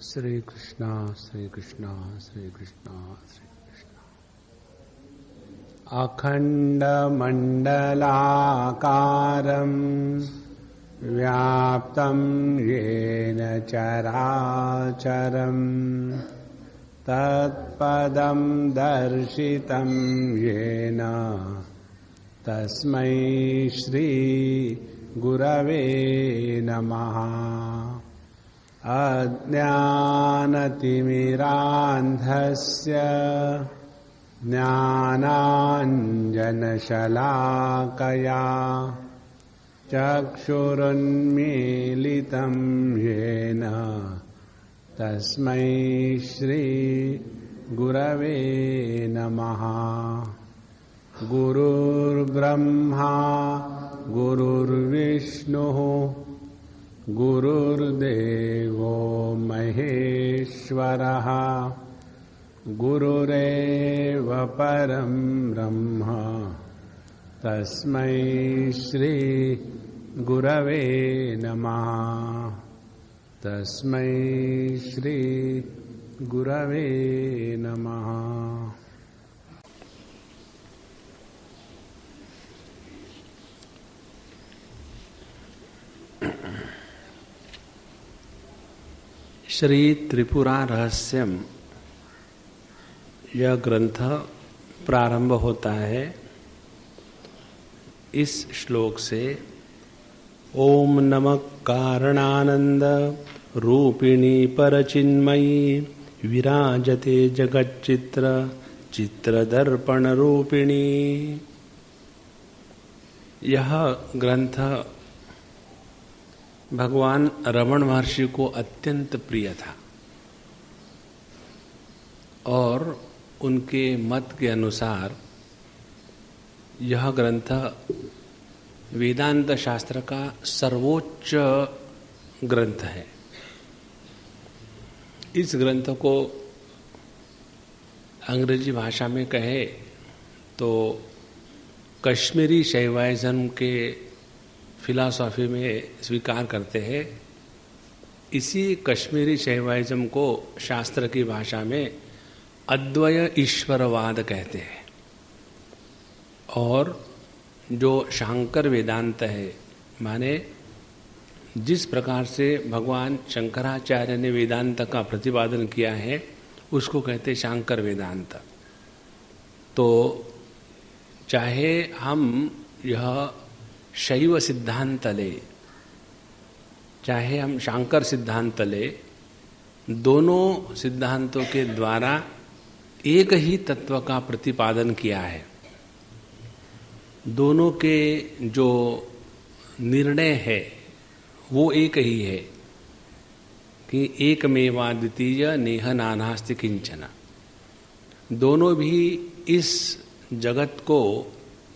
श्री कृष्णा श्री कृष्णा श्री कृष्णा श्री कृष्णा। अखंडमंडलाकारं व्याप्तं येन चराचरं तत्पदं दर्शितं येन तस्मै श्री गुरवे नमः। अज्ञानतिमिरान्धस्य ज्ञानाञ्जनशलाकया चक्षुरुन्मीलितं येन तस्मै श्री गुरवे नमः। गुरुर्ब्रह्मा गुरुर्विष्णुः गुरुर्देवो महेश्वरः गुरुरेव परं ब्रह्म तस्मै श्री गुरवे नमः। तस्मै श्री गुरवे नमः। श्री त्रिपुरा रहस्यम यह ग्रंथ प्रारंभ होता है इस श्लोक से। ओम नमः कारणानंद रूपिणी परचिन्मयी विराजते जगच्चित्र चित्रदर्पण रूपिणी। यह ग्रंथ भगवान रमण महर्षि को अत्यंत प्रिय था और उनके मत के अनुसार यह ग्रंथ वेदांत शास्त्र का सर्वोच्च ग्रंथ है। इस ग्रंथ को अंग्रेजी भाषा में कहे तो कश्मीरी शैवाइज्म के फिलॉसफी में स्वीकार करते हैं। इसी कश्मीरी शैवाइज्म को शास्त्र की भाषा में अद्वय ईश्वरवाद कहते हैं। और जो शांकर वेदांत है, माने जिस प्रकार से भगवान शंकराचार्य ने वेदांत का प्रतिपादन किया है उसको कहते हैं शांकर वेदांत। तो चाहे हम यह शैव सिद्धांत ले चाहे हम शांकर सिद्धांत ले, दोनों सिद्धांतों के द्वारा एक ही तत्व का प्रतिपादन किया है। दोनों के जो निर्णय है वो एक ही है कि एकमेवा द्वितीय नेह नानास्ति किंचन। दोनों भी इस जगत को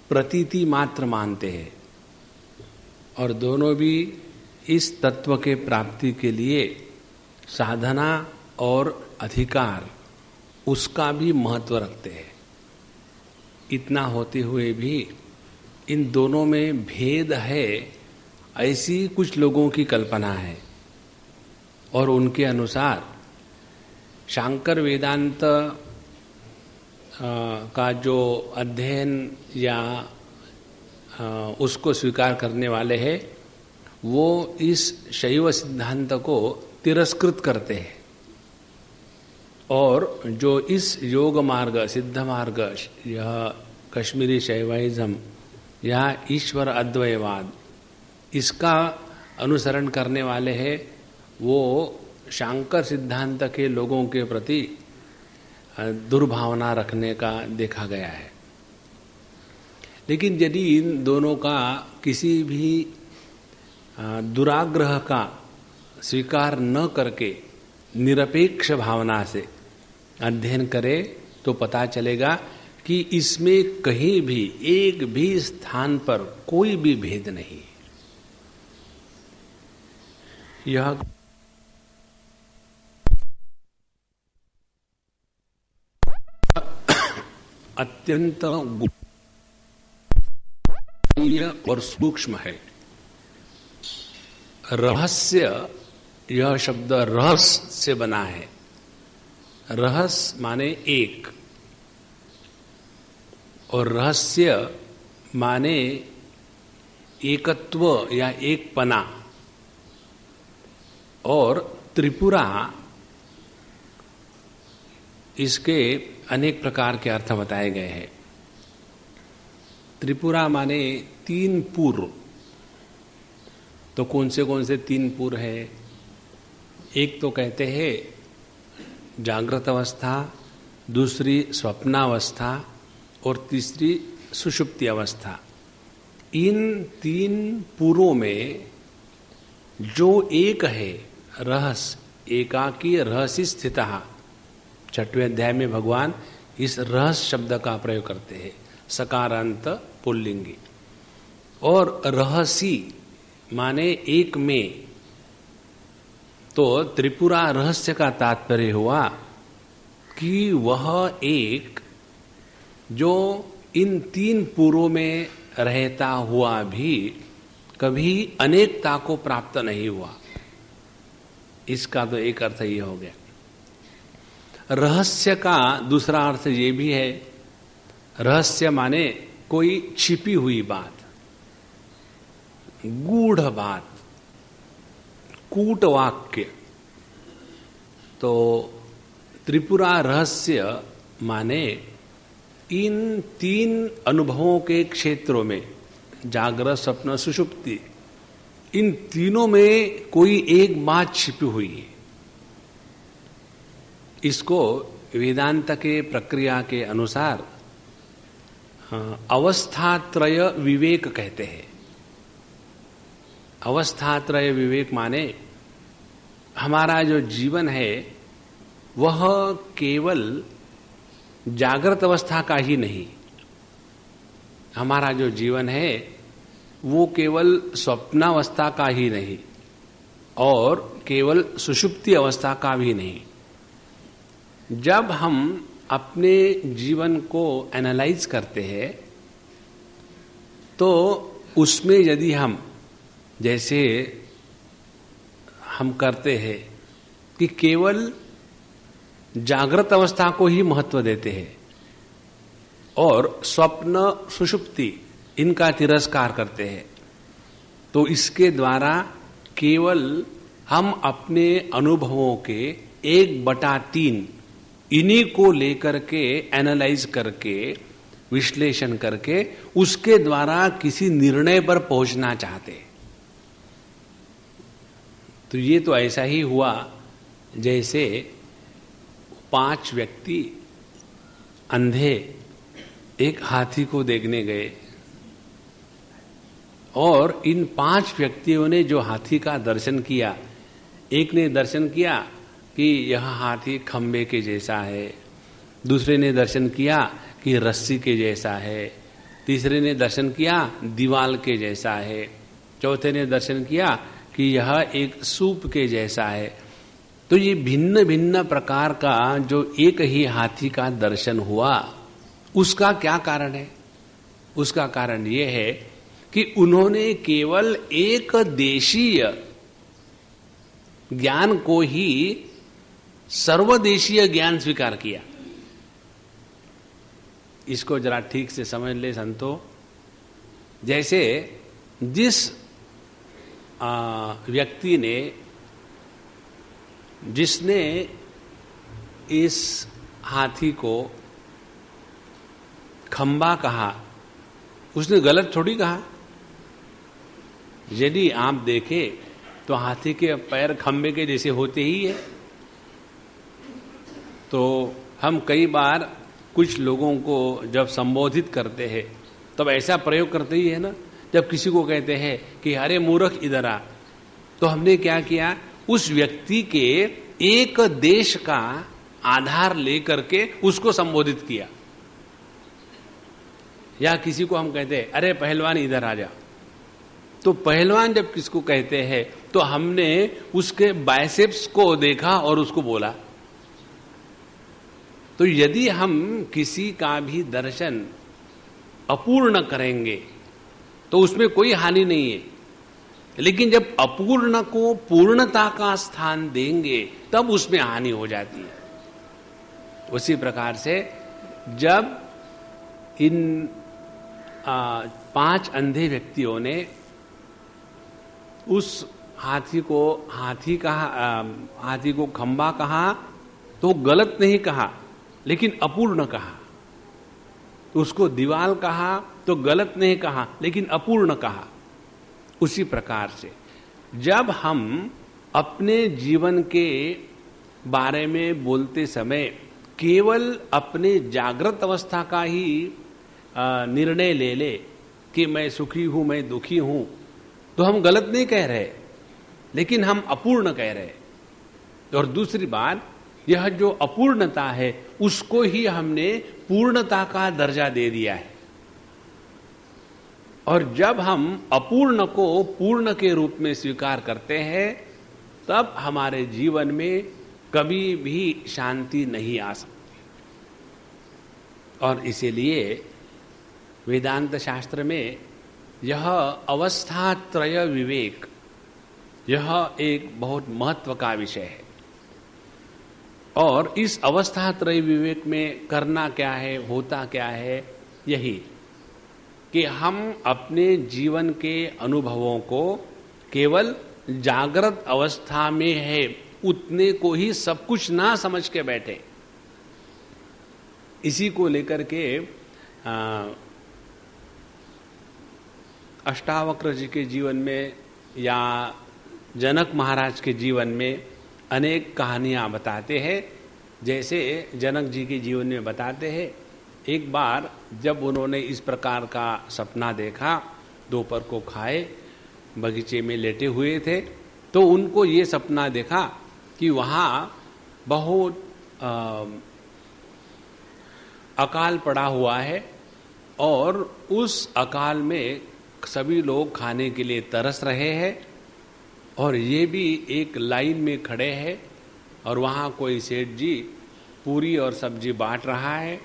प्रतीति मात्र मानते हैं और दोनों भी इस तत्व के प्राप्ति के लिए साधना और अधिकार उसका भी महत्व रखते हैं। इतना होते हुए भी इन दोनों में भेद है, ऐसी कुछ लोगों की कल्पना है। और उनके अनुसार शांकर वेदांत का जो अध्ययन या उसको स्वीकार करने वाले हैं वो इस शैव सिद्धांत को तिरस्कृत करते हैं। और जो इस योग मार्ग सिद्ध मार्ग यह कश्मीरी शैवाइज्म या ईश्वर अद्वैतवाद इसका अनुसरण करने वाले हैं वो शांकर सिद्धांत के लोगों के प्रति दुर्भावना रखने का देखा गया है। लेकिन यदि इन दोनों का किसी भी दुराग्रह का स्वीकार न करके निरपेक्ष भावना से अध्ययन करे तो पता चलेगा कि इसमें कहीं भी एक भी स्थान पर कोई भी भेद नहीं। यह अत्यंत और सूक्ष्म है। रहस्य यह शब्द रहस्य से बना है। रहस्य माने एक, और रहस्य माने एकत्व या एकपना, और त्रिपुरा इसके अनेक प्रकार के अर्थ बताए गए हैं। त्रिपुरा माने तीन पूर्व। तो कौन से तीन पूर्व है? एक तो कहते हैं जागृत अवस्था, दूसरी स्वप्नावस्था और तीसरी सुषुप्ति अवस्था। इन तीन पूर्वों में जो एक है रहस्य, एकाकी रहस्य स्थितः, 6वें अध्याय में भगवान इस रहस्य शब्द का प्रयोग करते हैं, सकारांत पुल्लिंगी। और रहसी माने एक में, तो त्रिपुरा रहस्य का तात्पर्य हुआ कि वह एक जो इन तीन पूर्वों में रहता हुआ भी कभी अनेकता को प्राप्त नहीं हुआ। इसका तो एक अर्थ ये हो गया। रहस्य का दूसरा अर्थ ये भी है, रहस्य माने कोई छिपी हुई बात, गूढ़ बात, कूट वाक्य। तो त्रिपुरा रहस्य माने इन तीन अनुभवों के क्षेत्रों में, जागृत स्वप्न सुषुप्ति, इन तीनों में कोई एक बात छिपी हुई है। इसको वेदांत के प्रक्रिया के अनुसार अवस्थात्रय विवेक कहते हैं। अवस्थात्रय विवेक माने हमारा जो जीवन है वह केवल जागृत अवस्था का ही नहीं, हमारा जो जीवन है वो केवल स्वप्नावस्था का ही नहीं और केवल सुषुप्ति अवस्था का भी नहीं। जब हम अपने जीवन को एनालाइज करते हैं तो उसमें यदि हम, जैसे हम करते हैं कि केवल जागृत अवस्था को ही महत्व देते हैं और स्वप्न सुषुप्ति इनका तिरस्कार करते हैं, तो इसके द्वारा केवल हम अपने अनुभवों के 1/3 इन्हीं को लेकर के एनालाइज करके, विश्लेषण करके उसके द्वारा किसी निर्णय पर पहुंचना चाहते हैं। तो ये तो ऐसा ही हुआ जैसे 5 व्यक्ति अंधे एक हाथी को देखने गए और इन 5 व्यक्तियों ने जो हाथी का दर्शन किया, एक ने दर्शन किया कि यह हाथी खंबे के जैसा है, दूसरे ने दर्शन किया कि रस्सी के जैसा है, तीसरे ने दर्शन किया दीवाल के जैसा है, चौथे ने दर्शन किया कि यह एक सूप के जैसा है। तो ये भिन्न भिन्न प्रकार का जो एक ही हाथी का दर्शन हुआ, उसका क्या कारण है? उसका कारण ये है कि उन्होंने केवल एक देशीय ज्ञान को ही सर्वदेशीय ज्ञान स्वीकार किया। इसको जरा ठीक से समझ ले संतो। जैसे जिस व्यक्ति ने, जिसने इस हाथी को खंबा कहा, उसने गलत थोड़ी कहा। यदि आप देखें तो हाथी के पैर खंबे के जैसे होते ही है। तो हम कई बार कुछ लोगों को जब संबोधित करते हैं तब ऐसा प्रयोग करते ही है ना, जब किसी को कहते हैं कि अरे मूर्ख इधर आ, तो हमने क्या किया, उस व्यक्ति के एक देश का आधार लेकर के उसको संबोधित किया। या किसी को हम कहते हैं अरे पहलवान इधर आ जा, तो पहलवान जब किसको कहते हैं तो हमने उसके बाइसेप्स को देखा और उसको बोला। तो यदि हम किसी का भी दर्शन अपूर्ण करेंगे तो उसमें कोई हानि नहीं है, लेकिन जब अपूर्ण को पूर्णता का स्थान देंगे तब उसमें हानि हो जाती है। उसी प्रकार से जब इन 5 अंधे व्यक्तियों ने उस हाथी को खंबा कहा तो गलत नहीं कहा, लेकिन अपूर्ण कहा। तो उसको दीवाल कहा तो गलत नहीं कहा, लेकिन अपूर्ण कहा। उसी प्रकार से जब हम अपने जीवन के बारे में बोलते समय केवल अपने जागृत अवस्था का ही निर्णय ले ले कि मैं सुखी हूं, मैं दुखी हूं, तो हम गलत नहीं कह रहे, लेकिन हम अपूर्ण कह रहे। और दूसरी बात, यह जो अपूर्णता है उसको ही हमने पूर्णता का दर्जा दे दिया है। और जब हम अपूर्ण को पूर्ण के रूप में स्वीकार करते हैं तब हमारे जीवन में कभी भी शांति नहीं आ सकती। और इसीलिए वेदांत शास्त्र में यह अवस्थात्रय विवेक, यह एक बहुत महत्व का विषय है। और इस अवस्थात्रय विवेक में करना क्या है, होता क्या है, यही कि हम अपने जीवन के अनुभवों को केवल जागृत अवस्था में है उतने को ही सब कुछ ना समझ के बैठे। इसी को लेकर के अष्टावक्र जी के जीवन में या जनक महाराज के जीवन में अनेक कहानियां बताते हैं। जैसे जनक जी के जीवन में बताते हैं, एक बार जब उन्होंने इस प्रकार का सपना देखा, दोपहर को खाए, बगीचे में लेटे हुए थे, तो उनको ये सपना देखा कि वहां बहुत अकाल पड़ा हुआ है और उस अकाल में सभी लोग खाने के लिए तरस रहे हैं और ये भी एक लाइन में खड़े हैं और वहां कोई सेठ जी पूरी और सब्जी बांट रहा है।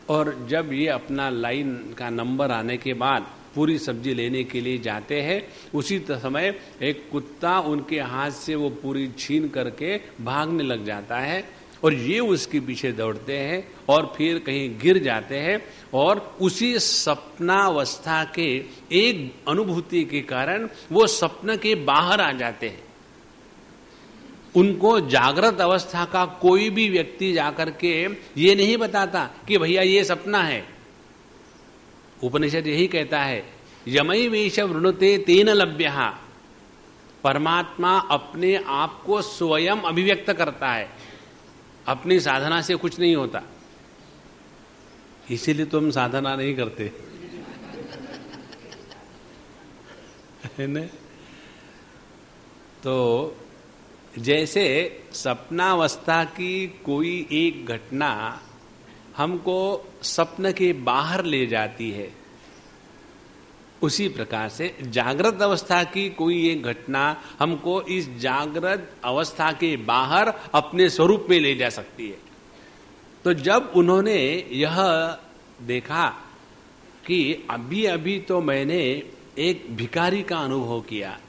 और जब ये अपना लाइन का नंबर आने के बाद पूरी सब्जी लेने के लिए जाते हैं, उसी समय एक कुत्ता उनके हाथ से वो पूरी छीन करके भागने लग जाता है और ये उसके पीछे दौड़ते हैं और फिर कहीं गिर जाते हैं। और उसी सपनावस्था के एक अनुभूति के कारण वो सपने के बाहर आ जाते हैं। उनको जागृत अवस्था का कोई भी व्यक्ति जाकर के ये नहीं बताता कि भैया ये सपना है। उपनिषद यही कहता है, यमई वेश वृणुते तेन लभ्यः। परमात्मा अपने आप को स्वयं अभिव्यक्त करता है, अपनी साधना से कुछ नहीं होता। इसीलिए तो हम साधना नहीं करते है ना। तो जैसे सपनावस्था की कोई एक घटना हमको सपन के बाहर ले जाती है, उसी प्रकार से जागृत अवस्था की कोई एक घटना हमको इस जागृत अवस्था के बाहर अपने स्वरूप में ले जा सकती है। तो जब उन्होंने यह देखा कि अभी अभी तो मैंने एक भिखारी का अनुभव किया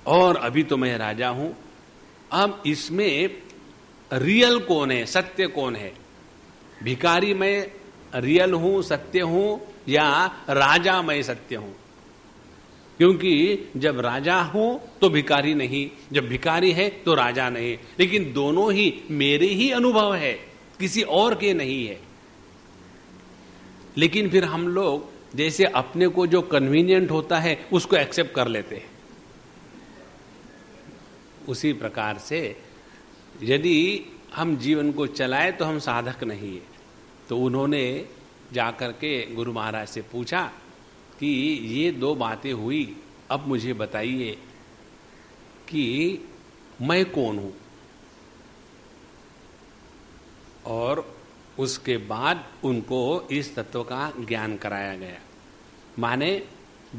और अभी तो मैं राजा हूं, अब इसमें रियल कौन है, सत्य कौन है? भिखारी मैं रियल हूं, सत्य हूं, या राजा मैं सत्य हूं? क्योंकि जब राजा हूं तो भिखारी नहीं, जब भिखारी है तो राजा नहीं, लेकिन दोनों ही मेरे ही अनुभव है, किसी और के नहीं है। लेकिन फिर हम लोग जैसे अपने को जो कन्वीनियंट होता है उसको एक्सेप्ट कर लेते हैं। उसी प्रकार से यदि हम जीवन को चलाए तो हम साधक नहीं है। तो उन्होंने जाकर के गुरु महाराज से पूछा कि ये 2 बातें हुई, अब मुझे बताइए कि मैं कौन हूं। और उसके बाद उनको इस तत्व का ज्ञान कराया गया। माने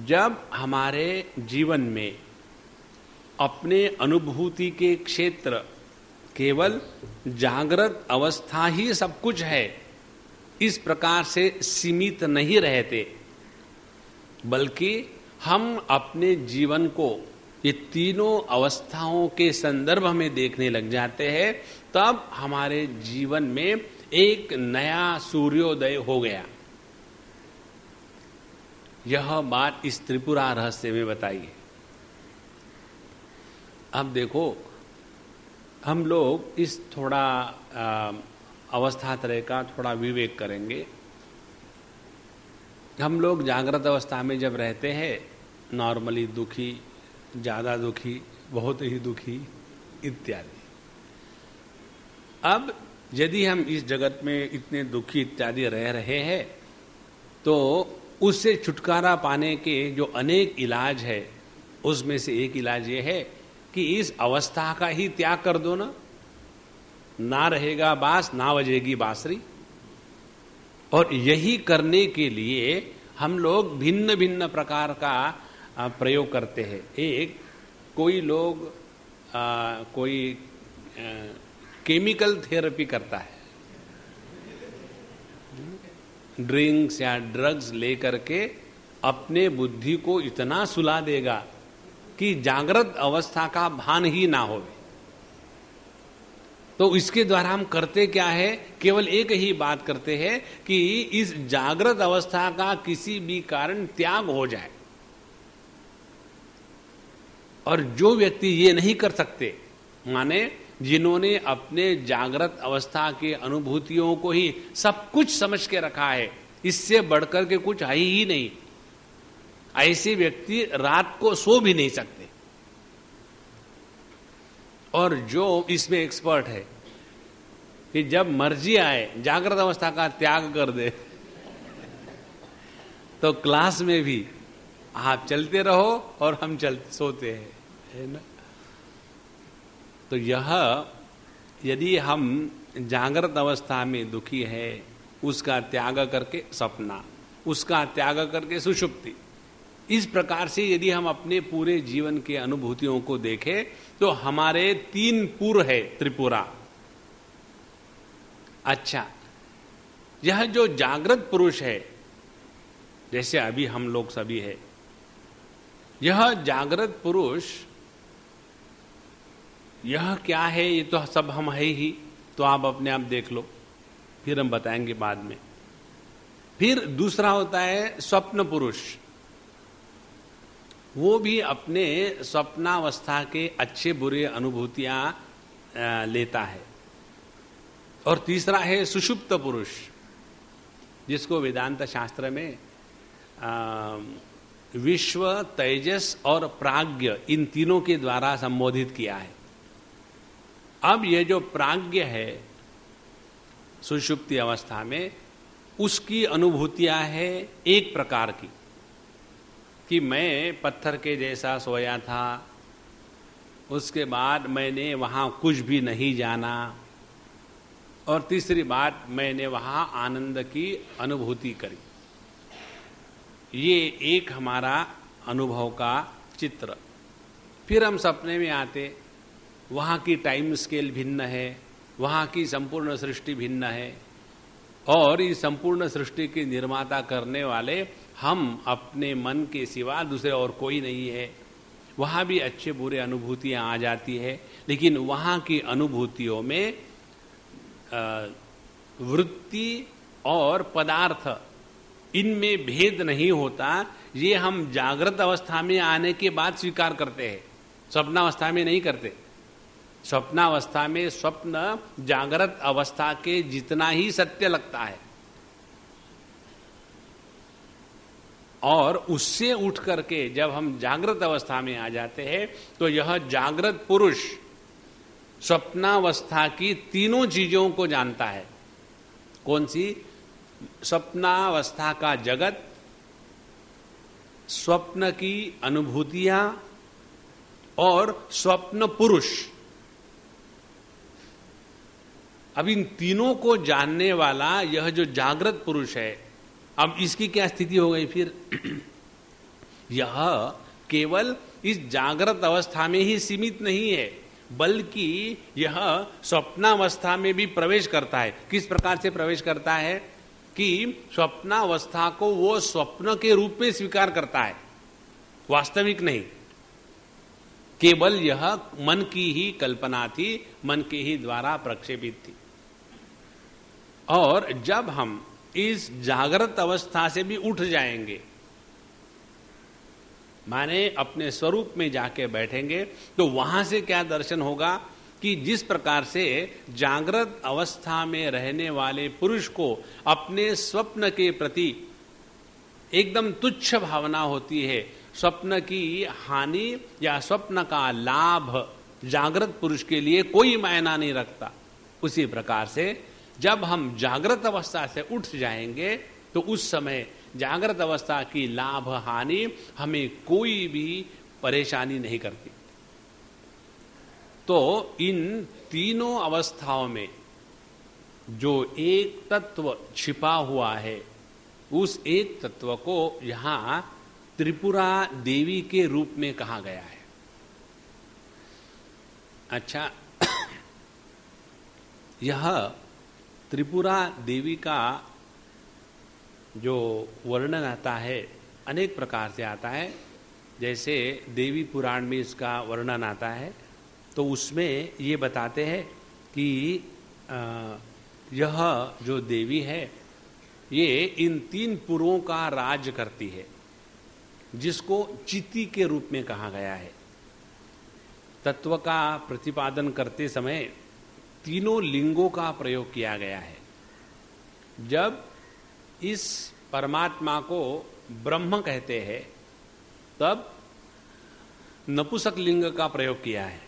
जब हमारे जीवन में अपने अनुभूति के क्षेत्र केवल जागृत अवस्था ही सब कुछ है, इस प्रकार से सीमित नहीं रहते, बल्कि हम अपने जीवन को ये तीनों अवस्थाओं के संदर्भ में देखने लग जाते हैं, तब हमारे जीवन में एक नया सूर्योदय हो गया। यह बात इस त्रिपुरा रहस्य में बताई है। अब देखो, हम लोग इस थोड़ा अवस्था तरह का थोड़ा विवेक करेंगे। हम लोग जागृत अवस्था में जब रहते हैं, नॉर्मली दुखी, ज़्यादा दुखी, बहुत ही दुखी इत्यादि। अब यदि हम इस जगत में इतने दुखी इत्यादि रह रहे हैं, तो उससे छुटकारा पाने के जो अनेक इलाज है, उसमें से एक इलाज ये है कि इस अवस्था का ही त्याग कर दो ना रहेगा बांस, ना बजेगी बांसुरी। और यही करने के लिए हम लोग भिन्न भिन्न प्रकार का प्रयोग करते हैं। एक, कोई लोग कोई केमिकल थेरेपी करता है, ड्रिंक्स या ड्रग्स लेकर के अपने बुद्धि को इतना सुला देगा कि जागृत अवस्था का भान ही ना हो। तो इसके द्वारा हम करते क्या है, केवल एक ही बात करते हैं कि इस जागृत अवस्था का किसी भी कारण त्याग हो जाए। और जो व्यक्ति ये नहीं कर सकते, माने जिन्होंने अपने जागृत अवस्था के अनुभूतियों को ही सब कुछ समझ के रखा है, इससे बढ़कर के कुछ है ही नहीं, ऐसे व्यक्ति रात को सो भी नहीं सकते। और जो इसमें एक्सपर्ट है कि जब मर्जी आए जागृत अवस्था का त्याग कर दे, तो क्लास में भी आप चलते रहो और हम सोते हैं, है ना। तो यह, यदि हम जागृत अवस्था में दुखी है, उसका त्याग करके सपना, उसका त्याग करके सुषुप्ति, इस प्रकार से यदि हम अपने पूरे जीवन के अनुभूतियों को देखें, तो हमारे 3 पुर है त्रिपुरा। अच्छा, यह जो जागृत पुरुष है, जैसे अभी हम लोग सभी है, यह जागृत पुरुष, यह क्या है, ये तो सब हम है ही। तो आप अपने आप देख लो, फिर हम बताएंगे बाद में। फिर दूसरा होता है स्वप्न पुरुष, वो भी अपने स्वप्नावस्था के अच्छे बुरे अनुभूतियां लेता है। और तीसरा है सुषुप्त पुरुष, जिसको वेदांत शास्त्र में विश्व, तेजस और प्राज्ञ, इन तीनों के द्वारा संबोधित किया है। अब ये जो प्राज्ञ है सुषुप्ति अवस्था में, उसकी अनुभूतियां है एक प्रकार की कि मैं पत्थर के जैसा सोया था, उसके बाद मैंने वहां कुछ भी नहीं जाना, और तीसरी बात, मैंने वहां आनंद की अनुभूति करी। ये एक हमारा अनुभव का चित्र। फिर हम सपने में आते, वहां की टाइम स्केल भिन्न है, वहां की संपूर्ण सृष्टि भिन्न है, और इस संपूर्ण सृष्टि की निर्माता करने वाले हम अपने मन के सिवा दूसरे और कोई नहीं है। वहां भी अच्छे बुरे अनुभूतियां आ जाती है, लेकिन वहां की अनुभूतियों में वृत्ति और पदार्थ, इनमें भेद नहीं होता। ये हम जागृत अवस्था में आने के बाद स्वीकार करते हैं, स्वप्नावस्था में नहीं करते। स्वप्नावस्था में स्वप्न जागृत अवस्था के जितना ही सत्य लगता है, और उससे उठ करके जब हम जागृत अवस्था में आ जाते हैं, तो यह जागृत पुरुष स्वप्नावस्था की तीनों चीजों को जानता है। कौन सी? स्वप्नावस्था का जगत, स्वप्न की अनुभूतियां और स्वप्न पुरुष। अब इन तीनों को जानने वाला यह जो जागृत पुरुष है, अब इसकी क्या स्थिति हो गई फिर? यह केवल इस जागृत अवस्था में ही सीमित नहीं है, बल्कि यह स्वप्नावस्था में भी प्रवेश करता है। किस प्रकार से प्रवेश करता है कि स्वप्नावस्था को वो स्वप्न के रूप में स्वीकार करता है। वास्तविक नहीं, केवल यह मन की ही कल्पना थी, मन के ही द्वारा प्रक्षेपित थी। और जब हम इस जागृत अवस्था से भी उठ जाएंगे, माने अपने स्वरूप में जाके बैठेंगे, तो वहां से क्या दर्शन होगा कि जिस प्रकार से जागृत अवस्था में रहने वाले पुरुष को अपने स्वप्न के प्रति एकदम तुच्छ भावना होती है, स्वप्न की हानि या स्वप्न का लाभ जागृत पुरुष के लिए कोई मायना नहीं रखता, उसी प्रकार से जब हम जागृत अवस्था से उठ जाएंगे तो उस समय जागृत अवस्था की लाभ हानि हमें कोई भी परेशानी नहीं करती। तो इन तीनों अवस्थाओं में जो एक तत्व छिपा हुआ है, उस एक तत्व को यहां त्रिपुरा देवी के रूप में कहा गया है। अच्छा, यह त्रिपुरा देवी का जो वर्णन आता है अनेक प्रकार से आता है। जैसे देवी पुराण में इसका वर्णन आता है तो उसमें ये बताते हैं कि यह जो देवी है ये इन तीन पुरों का राज करती है, जिसको चिति के रूप में कहा गया है। तत्व का प्रतिपादन करते समय तीनों लिंगों का प्रयोग किया गया है। जब इस परमात्मा को ब्रह्म कहते हैं तब नपुंसक लिंग का प्रयोग किया है।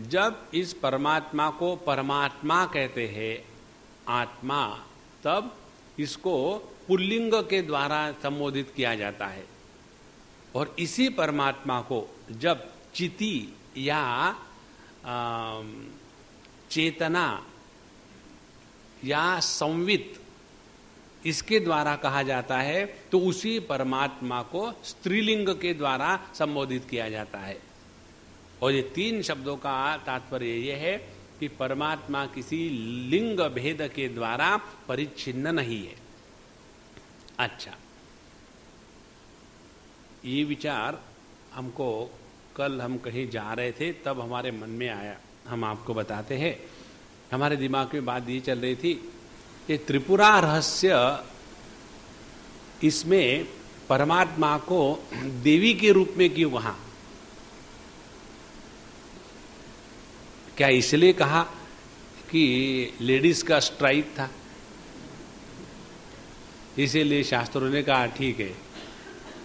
जब इस परमात्मा को परमात्मा कहते हैं आत्मा, तब इसको पुल्लिंग के द्वारा संबोधित किया जाता है। और इसी परमात्मा को जब चिति या चेतना या संवित इसके द्वारा कहा जाता है, तो उसी परमात्मा को स्त्रीलिंग के द्वारा संबोधित किया जाता है। और ये तीन शब्दों का तात्पर्य यह है कि परमात्मा किसी लिंग भेद के द्वारा परिच्छिन्न नहीं है। अच्छा, ये विचार हमको कल हम कहीं जा रहे थे तब हमारे मन में आया, हम आपको बताते हैं। हमारे दिमाग में बात ये चल रही थी कि त्रिपुरा रहस्य, इसमें परमात्मा को देवी के रूप में क्यों कहा? क्या इसलिए कहा कि लेडीज का स्ट्राइक था, इसीलिए शास्त्रों ने कहा ठीक है,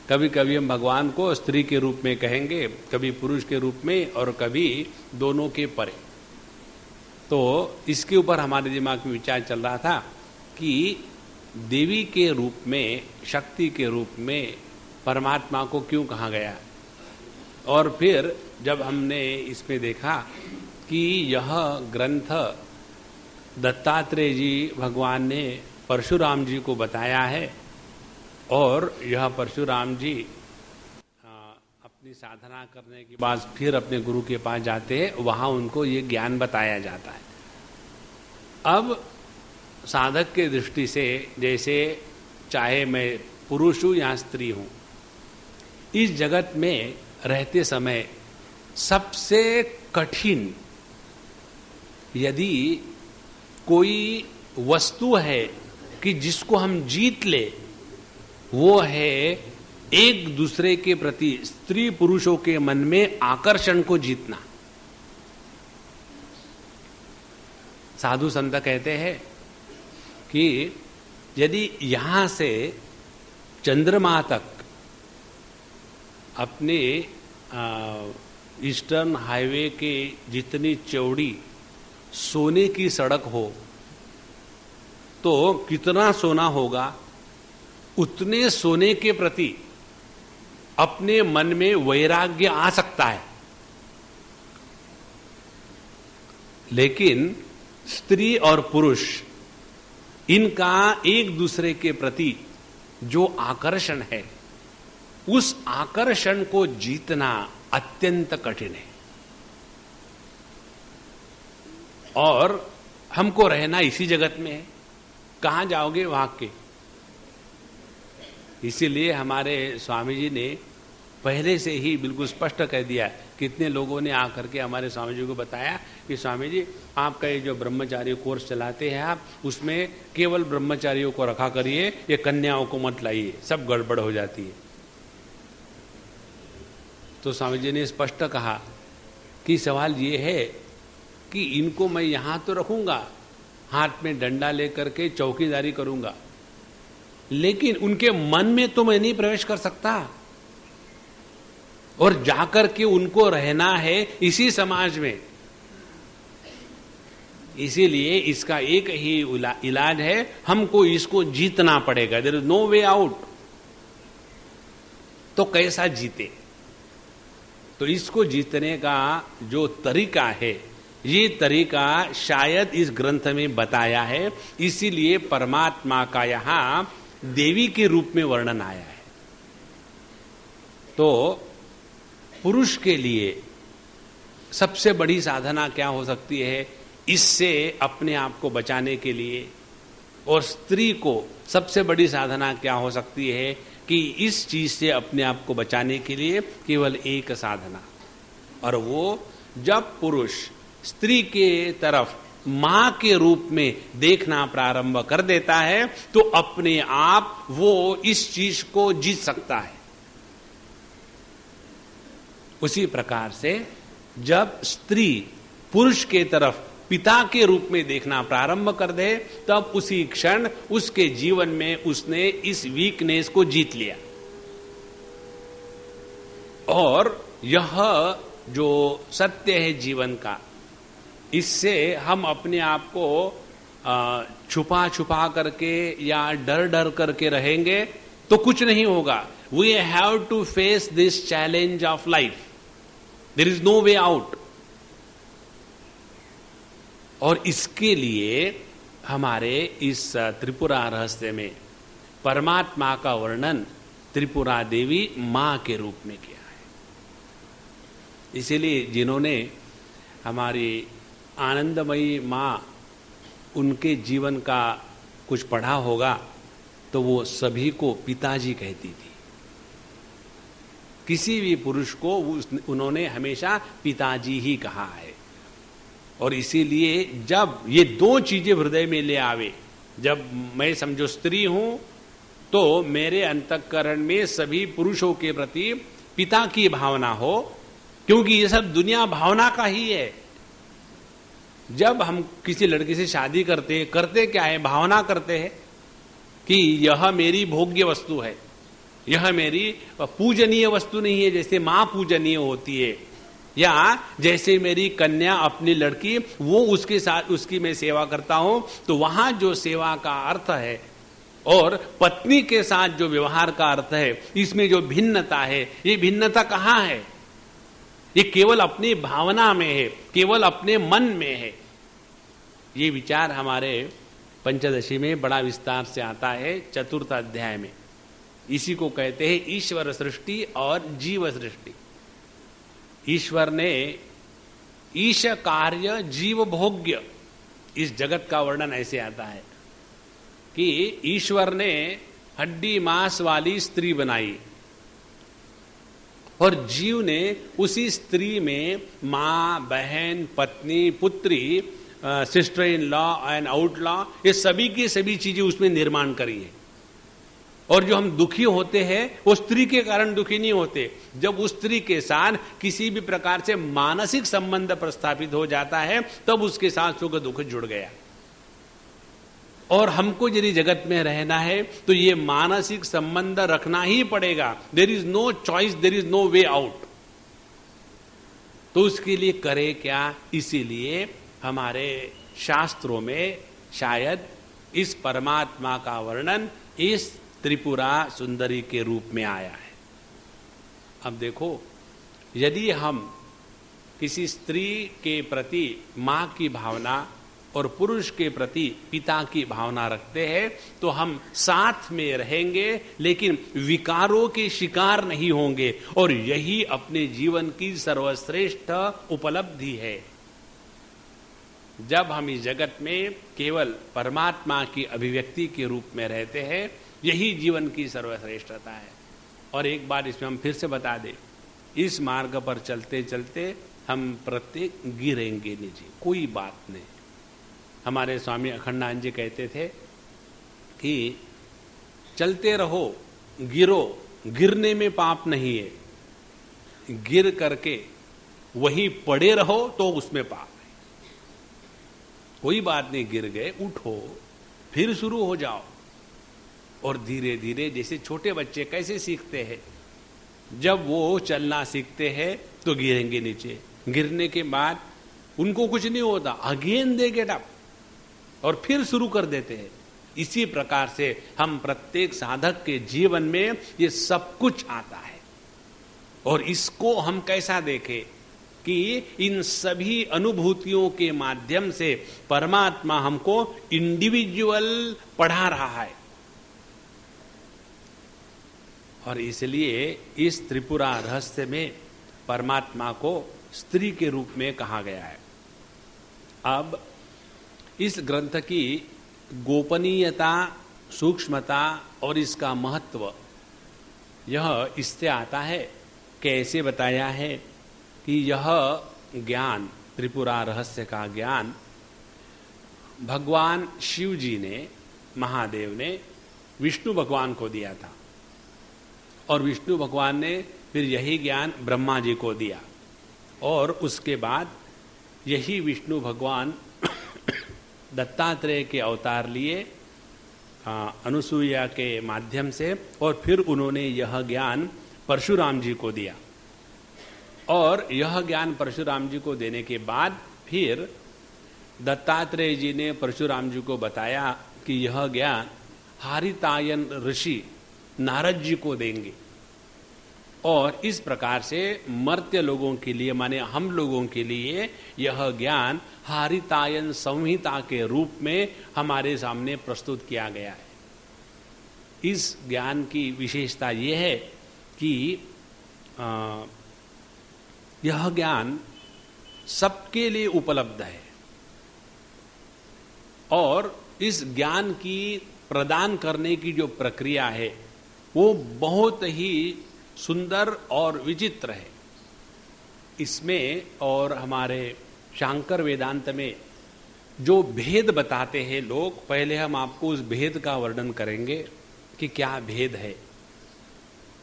कभी कभी हम भगवान को स्त्री के रूप में कहेंगे, कभी पुरुष के रूप में, और कभी दोनों के परे। तो इसके ऊपर हमारे दिमाग में विचार चल रहा था कि देवी के रूप में, शक्ति के रूप में परमात्मा को क्यों कहा गया। और फिर जब हमने इसमें देखा कि यह ग्रंथ दत्तात्रेय जी भगवान ने परशुराम जी को बताया है, और यह परशुराम जी अपनी साधना करने के बाद फिर अपने गुरु के पास जाते हैं, वहां उनको ये ज्ञान बताया जाता है। अब साधक के दृष्टि से, जैसे चाहे मैं पुरुष हूं या स्त्री हूं, इस जगत में रहते समय सबसे कठिन यदि कोई वस्तु है कि जिसको हम जीत ले, वो है एक दूसरे के प्रति स्त्री पुरुषों के मन में आकर्षण को जीतना। साधु संत कहते हैं कि यदि यहां से चंद्रमा तक अपने ईस्टर्न हाईवे के जितनी चौड़ी सोने की सड़क हो, तो कितना सोना होगा, उतने सोने के प्रति अपने मन में वैराग्य आ सकता है। लेकिन स्त्री और पुरुष, इनका एक दूसरे के प्रति जो आकर्षण है, उस आकर्षण को जीतना अत्यंत कठिन है। और हमको रहना इसी जगत में है, कहां जाओगे वहां के। इसीलिए हमारे स्वामी जी ने पहले से ही बिल्कुल स्पष्ट कह दिया। कितने लोगों ने आकर के हमारे स्वामी जी को बताया कि स्वामी जी आपका ये जो ब्रह्मचारी कोर्स चलाते हैं आप, उसमें केवल ब्रह्मचारियों को रखा करिए, ये कन्याओं को मत लाइए, सब गड़बड़ हो जाती है। तो स्वामी जी ने स्पष्ट कहा कि सवाल ये है कि इनको मैं यहां तो रखूंगा, हाथ में डंडा लेकर के चौकीदारी करूंगा, लेकिन उनके मन में तो मैं नहीं प्रवेश कर सकता, और जाकर के उनको रहना है इसी समाज में। इसीलिए इसका एक ही इलाज है, हमको इसको जीतना पड़ेगा। There is no way out. तो कैसा जीते? तो इसको जीतने का जो तरीका है, ये तरीका शायद इस ग्रंथ में बताया है, इसीलिए परमात्मा का यहां देवी के रूप में वर्णन आया है। तो पुरुष के लिए सबसे बड़ी साधना क्या हो सकती है इससे अपने आप को बचाने के लिए, और स्त्री को सबसे बड़ी साधना क्या हो सकती है कि इस चीज से अपने आप को बचाने के लिए केवल एक साधना, और वो जब पुरुष स्त्री के तरफ मां के रूप में देखना प्रारंभ कर देता है तो अपने आप वो इस चीज को जीत सकता है। उसी प्रकार से जब स्त्री पुरुष के तरफ पिता के रूप में देखना प्रारंभ कर दे, तब उसी क्षण उसके जीवन में उसने इस वीकनेस को जीत लिया। और यह जो सत्य है जीवन का, इससे हम अपने आप को छुपा छुपा करके या डर डर करके रहेंगे तो कुछ नहीं होगा। We have to face this challenge of life, there is no way out. और इसके लिए हमारे इस त्रिपुरा रहस्य में परमात्मा का वर्णन त्रिपुरा देवी मां के रूप में किया है। इसीलिए जिन्होंने हमारी आनंदमयी मां, उनके जीवन का कुछ पढ़ा होगा तो वो सभी को पिताजी कहती थी। किसी भी पुरुष को उन्होंने हमेशा पिताजी ही कहा है। और इसीलिए जब ये दो चीजें हृदय में ले आवे, जब मैं समझो स्त्री हूं तो मेरे अंतःकरण में सभी पुरुषों के प्रति पिता की भावना हो, क्योंकि ये सब दुनिया भावना का ही है। जब हम किसी लड़की से शादी करते क्या है? भावना करते हैं कि यह मेरी भोग्य वस्तु है, यह मेरी पूजनीय वस्तु नहीं है, जैसे मां पूजनीय होती है, या जैसे मेरी कन्या अपनी लड़की, वो उसके साथ उसकी मैं सेवा करता हूं। तो वहां जो सेवा का अर्थ है और पत्नी के साथ जो व्यवहार का अर्थ है, इसमें जो भिन्नता है, ये भिन्नता कहां है? ये केवल अपनी भावना में है, केवल अपने मन में है। ये विचार हमारे पंचदशी में बड़ा विस्तार से आता है, चतुर्थ अध्याय में। इसी को कहते हैं ईश्वर सृष्टि और जीव सृष्टि। ईश्वर ने ईश कार्य जीव भोग्य, इस जगत का वर्णन ऐसे आता है कि ईश्वर ने हड्डी मांस वाली स्त्री बनाई और जीव ने उसी स्त्री में मां, बहन, पत्नी, पुत्री, sister in law and out law, ये सभी की सभी चीजें उसमें निर्माण करी है। और जो हम दुखी होते हैं वो स्त्री के कारण दुखी नहीं होते, जब उस स्त्री के साथ किसी भी प्रकार से मानसिक संबंध प्रस्थापित हो जाता है तब उसके साथ सुख दुख जुड़ गया। और हमको यदि जगत में रहना है तो ये मानसिक संबंध रखना ही पड़ेगा। There is no choice, there is no way out. तो उसके लिए करे क्या? इसीलिए हमारे शास्त्रों में शायद इस परमात्मा का वर्णन इस त्रिपुरा सुंदरी के रूप में आया है। अब देखो, यदि हम किसी स्त्री के प्रति मां की भावना और पुरुष के प्रति पिता की भावना रखते हैं तो हम साथ में रहेंगे लेकिन विकारों के शिकार नहीं होंगे, और यही अपने जीवन की सर्वश्रेष्ठ उपलब्धि है। जब हम इस जगत में केवल परमात्मा की अभिव्यक्ति के रूप में रहते हैं, यही जीवन की सर्वश्रेष्ठता है। और एक बार इसमें हम फिर से बता दें, इस मार्ग पर चलते चलते हम प्रत्येक गिरेंगे नीचे, कोई बात नहीं। हमारे स्वामी अखंडानंद जी कहते थे कि चलते रहो, गिरो, गिरने में पाप नहीं है, गिर करके वहीं पड़े रहो तो उसमें पाप है। कोई बात नहीं, गिर गए, उठो, फिर शुरू हो जाओ। और धीरे धीरे, जैसे छोटे बच्चे कैसे सीखते हैं, जब वो चलना सीखते हैं तो गिरेंगे नीचे, गिरने के बाद उनको कुछ नहीं होता, अगेन दे गेट अप और फिर शुरू कर देते हैं। इसी प्रकार से हम प्रत्येक साधक के जीवन में ये सब कुछ आता है। और इसको हम कैसा देखें कि इन सभी अनुभूतियों के माध्यम से परमात्मा हमको इंडिविजुअल पढ़ा रहा है। और इसलिए इस त्रिपुरा रहस्य में परमात्मा को स्त्री के रूप में कहा गया है। अब इस ग्रंथ की गोपनीयता, सूक्ष्मता और इसका महत्व यह इससे आता है, कैसे बताया है कि यह ज्ञान, त्रिपुरा रहस्य का ज्ञान भगवान शिव जी ने, महादेव ने विष्णु भगवान को दिया था और विष्णु भगवान ने फिर यही ज्ञान ब्रह्मा जी को दिया। और उसके बाद यही विष्णु भगवान दत्तात्रेय के अवतार लिए अनुसूया के माध्यम से, और फिर उन्होंने यह ज्ञान परशुराम जी को दिया। और यह ज्ञान परशुराम जी को देने के बाद फिर दत्तात्रेय जी ने परशुराम जी को बताया कि यह ज्ञान हारितायन ऋषि नारद जी को देंगे। और इस प्रकार से मर्त्य लोगों के लिए, माने हम लोगों के लिए, यह ज्ञान हारितायन संहिता के रूप में हमारे सामने प्रस्तुत किया गया है। इस ज्ञान की विशेषता यह है कि यह ज्ञान सबके लिए उपलब्ध है और इस ज्ञान की प्रदान करने की जो प्रक्रिया है वो बहुत ही सुंदर और विचित्र है। इसमें और हमारे शांकर वेदांत में जो भेद बताते हैं लोग, पहले हम आपको उस भेद का वर्णन करेंगे कि क्या भेद है,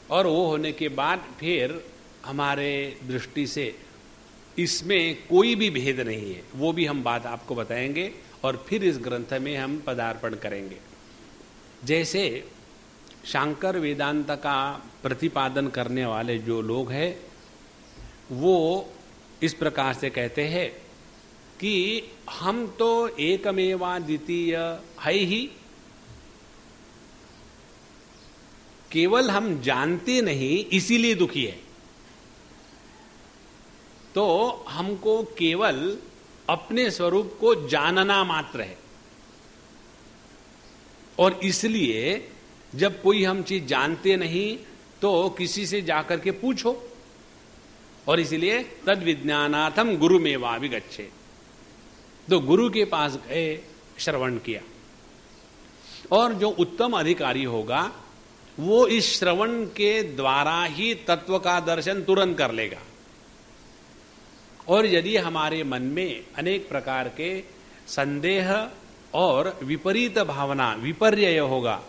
और वो होने के बाद फिर हमारे दृष्टि से इसमें कोई भी भेद नहीं है, वो भी हम बात आपको बताएंगे। और फिर इस ग्रंथ में हम पदार्पण करेंगे। जैसे शांकर वेदांत का प्रतिपादन करने वाले जो लोग हैं वो इस प्रकार से कहते हैं कि हम तो एकमेवा द्वितीय है ही, केवल हम जानते नहीं इसीलिए दुखी है। तो हमको केवल अपने स्वरूप को जानना मात्र है, और इसलिए जब कोई हम चीज जानते नहीं तो किसी से जाकर के पूछो, और इसलिए तद विज्ञानार्थम गुरु मेवा विगच्छे, तो गुरु के पास गए, श्रवण किया। और जो उत्तम अधिकारी होगा वो इस श्रवण के द्वारा ही तत्व का दर्शन तुरंत कर लेगा। और यदि हमारे मन में अनेक प्रकार के संदेह और विपरीत भावना, विपर्यय होगा,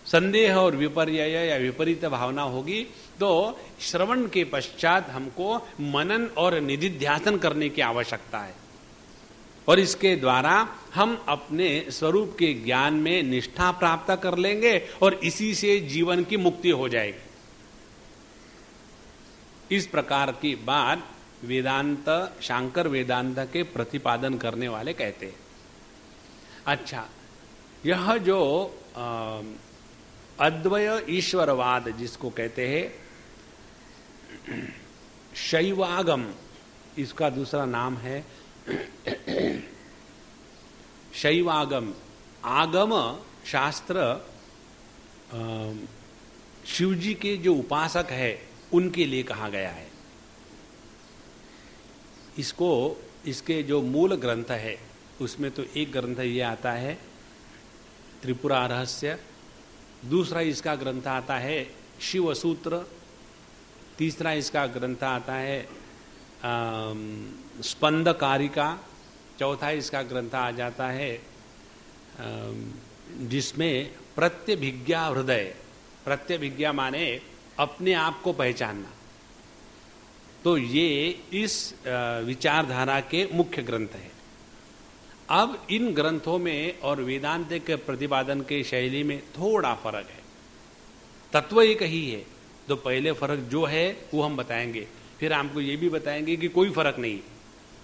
संदेह और विपर्यय या विपरीत भावना होगी, तो श्रवण के पश्चात हमको मनन और निधिध्यासन करने की आवश्यकता है। और इसके द्वारा हम अपने स्वरूप के ज्ञान में निष्ठा प्राप्त कर लेंगे और इसी से जीवन की मुक्ति हो जाएगी। इस प्रकार की बात वेदांत, शांकर वेदांत के प्रतिपादन करने वाले कहते हैं। अच्छा, यह जो अद्वय ईश्वरवाद जिसको कहते हैं, शैवागम इसका दूसरा नाम है। शैवागम, आगम शास्त्र शिवजी के जो उपासक है उनके लिए कहा गया है। इसको, इसके जो मूल ग्रंथ है उसमें तो एक ग्रंथ ये आता है त्रिपुरा रहस्य, दूसरा इसका ग्रंथ आता है शिव सूत्र, तीसरा इसका ग्रंथ आता है स्पंद कारिका, चौथा इसका ग्रंथ आ जाता है जिसमें प्रत्यभिज्ञा हृदय, प्रत्यभिज्ञा माने अपने आप को पहचानना। तो ये इस विचारधारा के मुख्य ग्रंथ है। अब इन ग्रंथों में और वेदांत के प्रतिपादन के शैली में थोड़ा फर्क है, तत्व एक ही है। तो पहले फर्क जो है वो हम बताएंगे, फिर हमको ये भी बताएंगे कि कोई फर्क नहीं।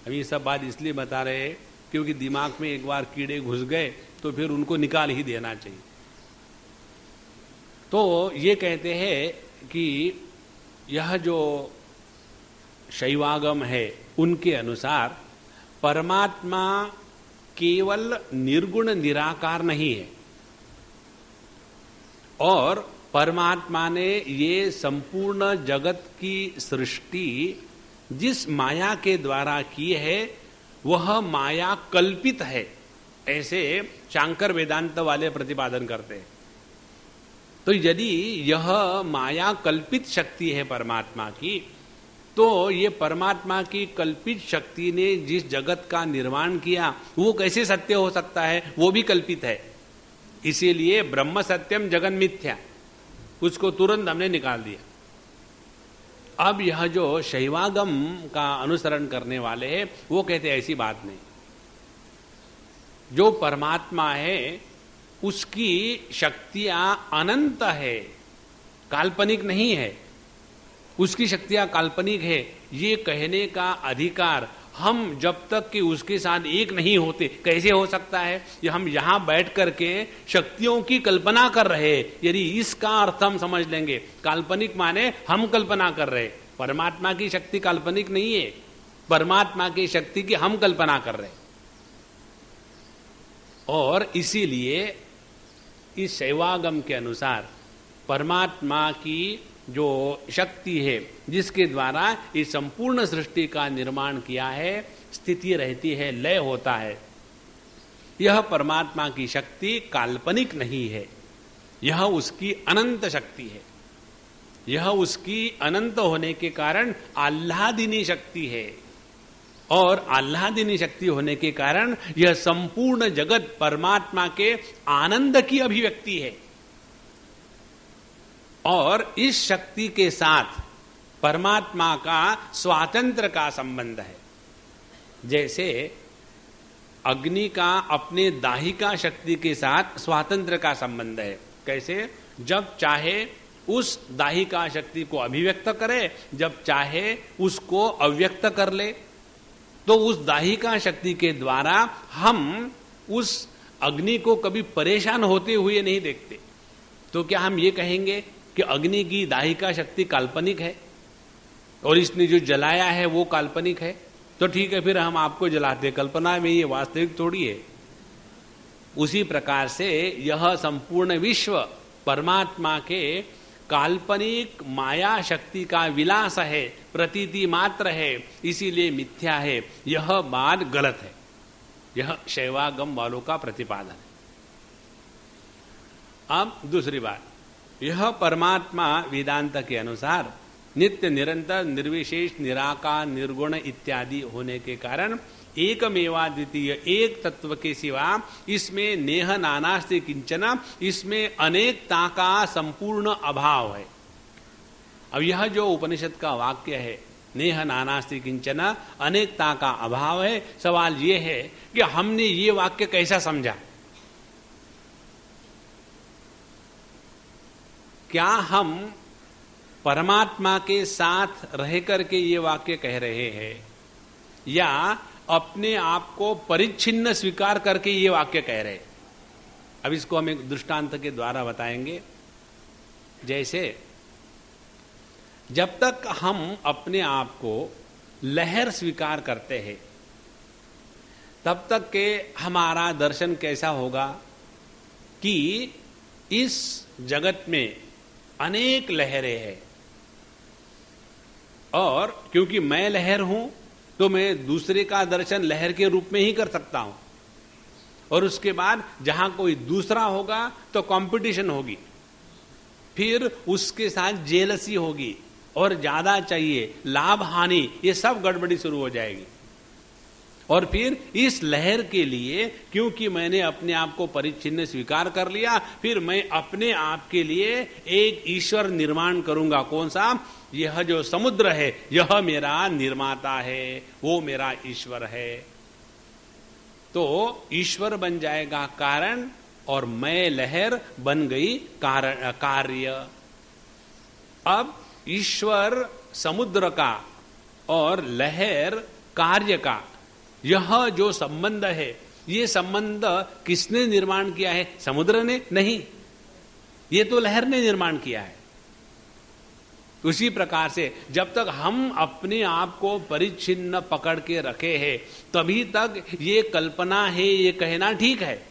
हम ये सब बात इसलिए बता रहे हैं क्योंकि दिमाग में एक बार कीड़े घुस गए तो फिर उनको निकाल ही देना चाहिए। तो ये कहते हैं कि यह जो शैवागम है उनके अनुसार परमात्मा केवल निर्गुण निराकार नहीं है, और परमात्मा ने ये संपूर्ण जगत की सृष्टि जिस माया के द्वारा की है वह माया कल्पित है, ऐसे शांकर वेदांत वाले प्रतिपादन करते हैं। तो यदि यह माया कल्पित शक्ति है परमात्मा की, तो ये परमात्मा की कल्पित शक्ति ने जिस जगत का निर्माण किया वो कैसे सत्य हो सकता है? वो भी कल्पित है। इसीलिए ब्रह्म सत्यम जगन मिथ्या, उसको तुरंत हमने निकाल दिया। अब यह जो शैवागम का अनुसरण करने वाले हैं वो कहते हैं ऐसी बात नहीं। जो परमात्मा है उसकी शक्तियां अनंत है, काल्पनिक नहीं है। उसकी शक्तियां काल्पनिक है ये कहने का अधिकार हम जब तक कि उसके साथ एक नहीं होते कैसे हो सकता है? ये हम यहां बैठ करके शक्तियों की कल्पना कर रहे हैं, यदि इसका अर्थ हम समझ लेंगे। काल्पनिक माने हम कल्पना कर रहे, परमात्मा की शक्ति काल्पनिक नहीं है, परमात्मा की शक्ति की हम कल्पना कर रहे। और इसीलिए इस शैवागम के अनुसार परमात्मा की जो शक्ति है जिसके द्वारा इस संपूर्ण सृष्टि का निर्माण किया है, स्थिति रहती है, लय होता है, यह परमात्मा की शक्ति काल्पनिक नहीं है, यह उसकी अनंत शक्ति है। यह उसकी अनंत होने के कारण आह्लादिनी शक्ति है, और आह्लादिनी शक्ति होने के कारण यह संपूर्ण जगत परमात्मा के आनंद की अभिव्यक्ति है। और इस शक्ति के साथ परमात्मा का स्वातंत्र का संबंध है। जैसे अग्नि का अपने दाहिका शक्ति के साथ स्वातंत्र का संबंध है। कैसे? जब चाहे उस दाहिका शक्ति को अभिव्यक्त करे, जब चाहे उसको अव्यक्त कर ले। तो उस दाहिका शक्ति के द्वारा हम उस अग्नि को कभी परेशान होते हुए नहीं देखते। तो क्या हम ये कहेंगे कि अग्नि की दाहिका शक्ति काल्पनिक है और इसने जो जलाया है वो काल्पनिक है? तो ठीक है, फिर हम आपको जलाते, कल्पना में, ये वास्तविक थोड़ी है। उसी प्रकार से यह संपूर्ण विश्व परमात्मा के काल्पनिक माया शक्ति का विलास है, प्रतीति मात्र है, इसीलिए मिथ्या है। यह बात गलत है। यह शैवागम वालों का प्रतिपादन है। अब दूसरी बात, यह परमात्मा वेदांत के अनुसार नित्य निरंतर निर्विशेष निराकार निर्गुण इत्यादि होने के कारण एकमेवा द्वितीय, एक तत्व के सिवा इसमें नेह नानास्ति किंचन, इसमें अनेकता का संपूर्ण अभाव है। अब यह जो उपनिषद का वाक्य है, नेह नानास्ति किंचन, अनेकता का अभाव है, सवाल यह है कि हमने ये वाक्य कैसा समझा? क्या हम परमात्मा के साथ रह करके ये वाक्य कह रहे हैं, या अपने आप को परिच्छिन्न स्वीकार करके ये वाक्य कह रहे हैं? अब इसको हम एक दृष्टांत के द्वारा बताएंगे। जैसे जब तक हम अपने आप को लहर स्वीकार करते हैं तब तक के हमारा दर्शन कैसा होगा कि इस जगत में अनेक लहरें हैं, और क्योंकि मैं लहर हूं तो मैं दूसरे का दर्शन लहर के रूप में ही कर सकता हूं, और उसके बाद जहां कोई दूसरा होगा तो कंपटीशन होगी। फिर उसके साथ जेलसी होगी और ज्यादा चाहिए, लाभ हानि, ये सब गड़बड़ी शुरू हो जाएगी। और फिर इस लहर के लिए, क्योंकि मैंने अपने आप को परिच्छिन्न स्वीकार कर लिया, फिर मैं अपने आप के लिए एक ईश्वर निर्माण करूंगा। कौन सा? यह जो समुद्र है यह मेरा निर्माता है, वो मेरा ईश्वर है। तो ईश्वर बन जाएगा कारण और मैं लहर बन गई कारण कार्य। अब ईश्वर समुद्र का और लहर कार्य का यह जो संबंध है, ये संबंध किसने निर्माण किया है? समुद्र ने नहीं, ये तो लहर ने निर्माण किया है। उसी प्रकार से जब तक हम अपने आप को परिच्छिन्न पकड़ के रखे हैं, तभी तक ये कल्पना है, ये कहना ठीक है।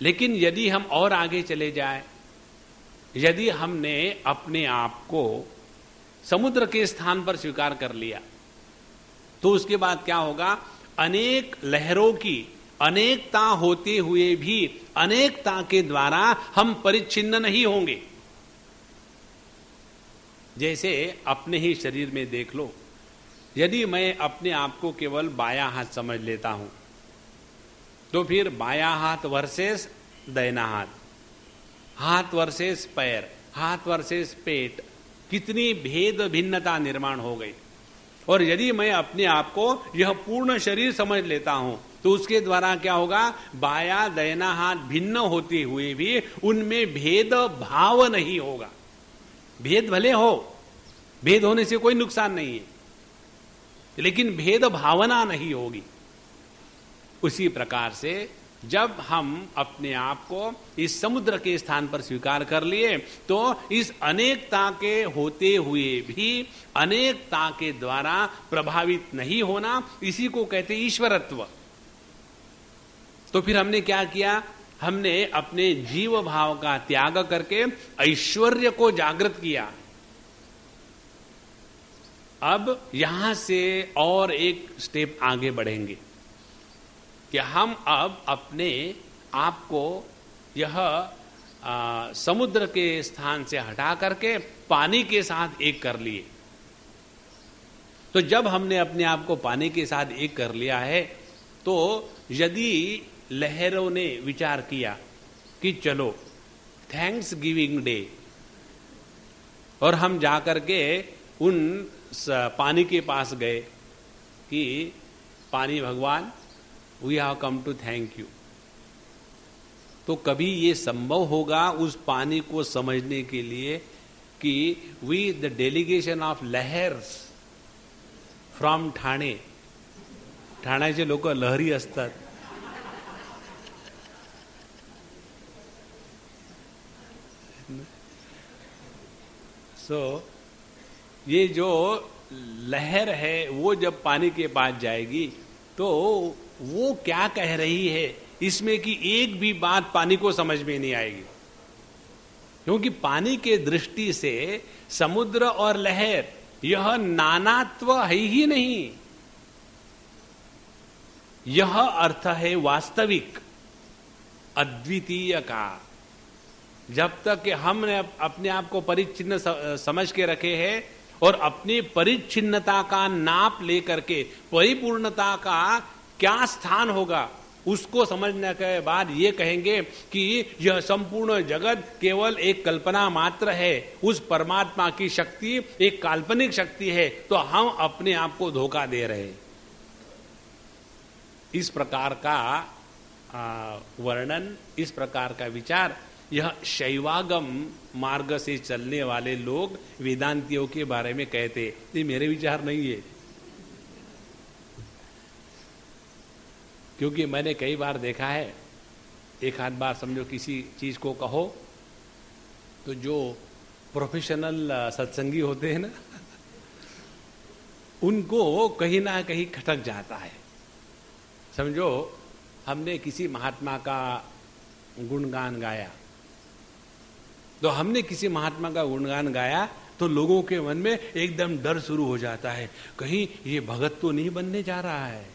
लेकिन यदि हम और आगे चले जाएं, यदि हमने अपने आप को समुद्र के स्थान पर स्वीकार कर लिया, तो उसके बाद क्या होगा? अनेक लहरों की अनेकता होते हुए भी अनेकता के द्वारा हम परिच्छिन्न नहीं होंगे। जैसे अपने ही शरीर में देख लो, यदि मैं अपने आप को केवल बायां हाथ समझ लेता हूं, तो फिर बायां हाथ वर्सेस दाहिना हाथ, हाथ वर्सेस पैर, हाथ वर्सेस पेट, कितनी भेद भिन्नता निर्माण हो गई। और यदि मैं अपने आप को यह पूर्ण शरीर समझ लेता हूं, तो उसके द्वारा क्या होगा? बाया दाहिना हाथ भिन्न होते हुए भी उनमें भेद भाव नहीं होगा। भेद भले हो, भेद होने से कोई नुकसान नहीं है, लेकिन भेद भावना नहीं होगी। उसी प्रकार से जब हम अपने आप को इस समुद्र के स्थान पर स्वीकार कर लिए, तो इस अनेकता के होते हुए भी अनेकता के द्वारा प्रभावित नहीं होना, इसी को कहते ईश्वरत्व। तो फिर हमने क्या किया? हमने अपने जीव भाव का त्याग करके ऐश्वर्य को जागृत किया। अब यहां से और एक स्टेप आगे बढ़ेंगे कि हम अब अपने आप को यह समुद्र के स्थान से हटा करके पानी के साथ एक कर लिए। तो जब हमने अपने आप को पानी के साथ एक कर लिया है, तो यदि लहरों ने विचार किया कि चलो थैंक्स गिविंग डे, और हम जाकर के उन पानी के पास गए कि पानी भगवान, we have come to thank you, तो कभी ये संभव होगा उस पानी को समझने के लिए कि वी द डेलीगेशन ऑफ लहर्स फ्रॉम ठाणे, ठाण्याचे लोक लहरी असतात, सो ये जो लहर है वो जब पानी के पास जाएगी तो वो क्या कह रही है इसमें कि एक भी बात पानी को समझ में नहीं आएगी, क्योंकि पानी के दृष्टि से समुद्र और लहर यह नानात्व है ही नहीं, यह अर्थ है वास्तविक अद्वितीय का। जब तक कि हमने अपने आप को परिच्छिन्न समझ के रखे हैं और अपनी परिच्छिन्नता का नाप लेकर के परिपूर्णता का क्या स्थान होगा उसको समझने के बाद ये कहेंगे कि यह संपूर्ण जगत केवल एक कल्पना मात्र है, उस परमात्मा की शक्ति एक काल्पनिक शक्ति है, तो हम अपने आप को धोखा दे रहे हैं। इस प्रकार का वर्णन, इस प्रकार का विचार, यह शैवागम मार्ग से चलने वाले लोग वेदांतियों के बारे में कहते, ये मेरे विचार नहीं है। क्योंकि मैंने कई बार देखा है, एक आध बार समझो किसी चीज को कहो तो जो प्रोफेशनल सत्संगी होते हैं ना, उनको कहीं ना कहीं खटक जाता है। समझो हमने किसी महात्मा का गुणगान गाया, तो हमने किसी महात्मा का गुणगान गाया तो लोगों के मन में एकदम डर शुरू हो जाता है, कहीं ये भगत तो नहीं बनने जा रहा है,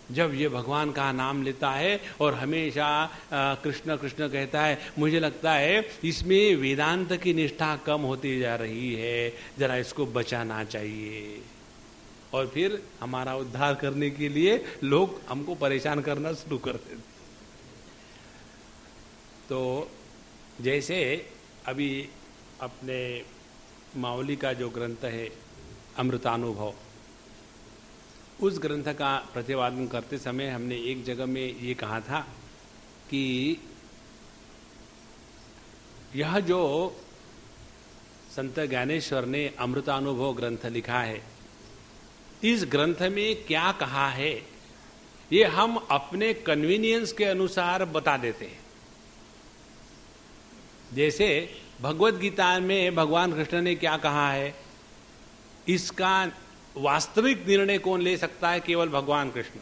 जब ये भगवान का नाम लेता है और हमेशा कृष्ण कृष्ण कहता है, मुझे लगता है इसमें वेदांत की निष्ठा कम होती जा रही है, जरा इसको बचाना चाहिए। और फिर हमारा उद्धार करने के लिए लोग हमको परेशान करना शुरू कर देते। तो जैसे अभी अपने मावली का जो ग्रंथ है अमृतानुभव, उस ग्रंथ का प्रतिपादन करते समय हमने एक जगह में ये कहा था कि यह जो संत ज्ञानेश्वर ने अमृतानुभव ग्रंथ लिखा है, इस ग्रंथ में क्या कहा है ये हम अपने कन्वीनियंस के अनुसार बता देते हैं। जैसे भगवत गीता में भगवान कृष्ण ने क्या कहा है, इसका वास्तविक निर्णय कौन ले सकता है? केवल भगवान कृष्ण।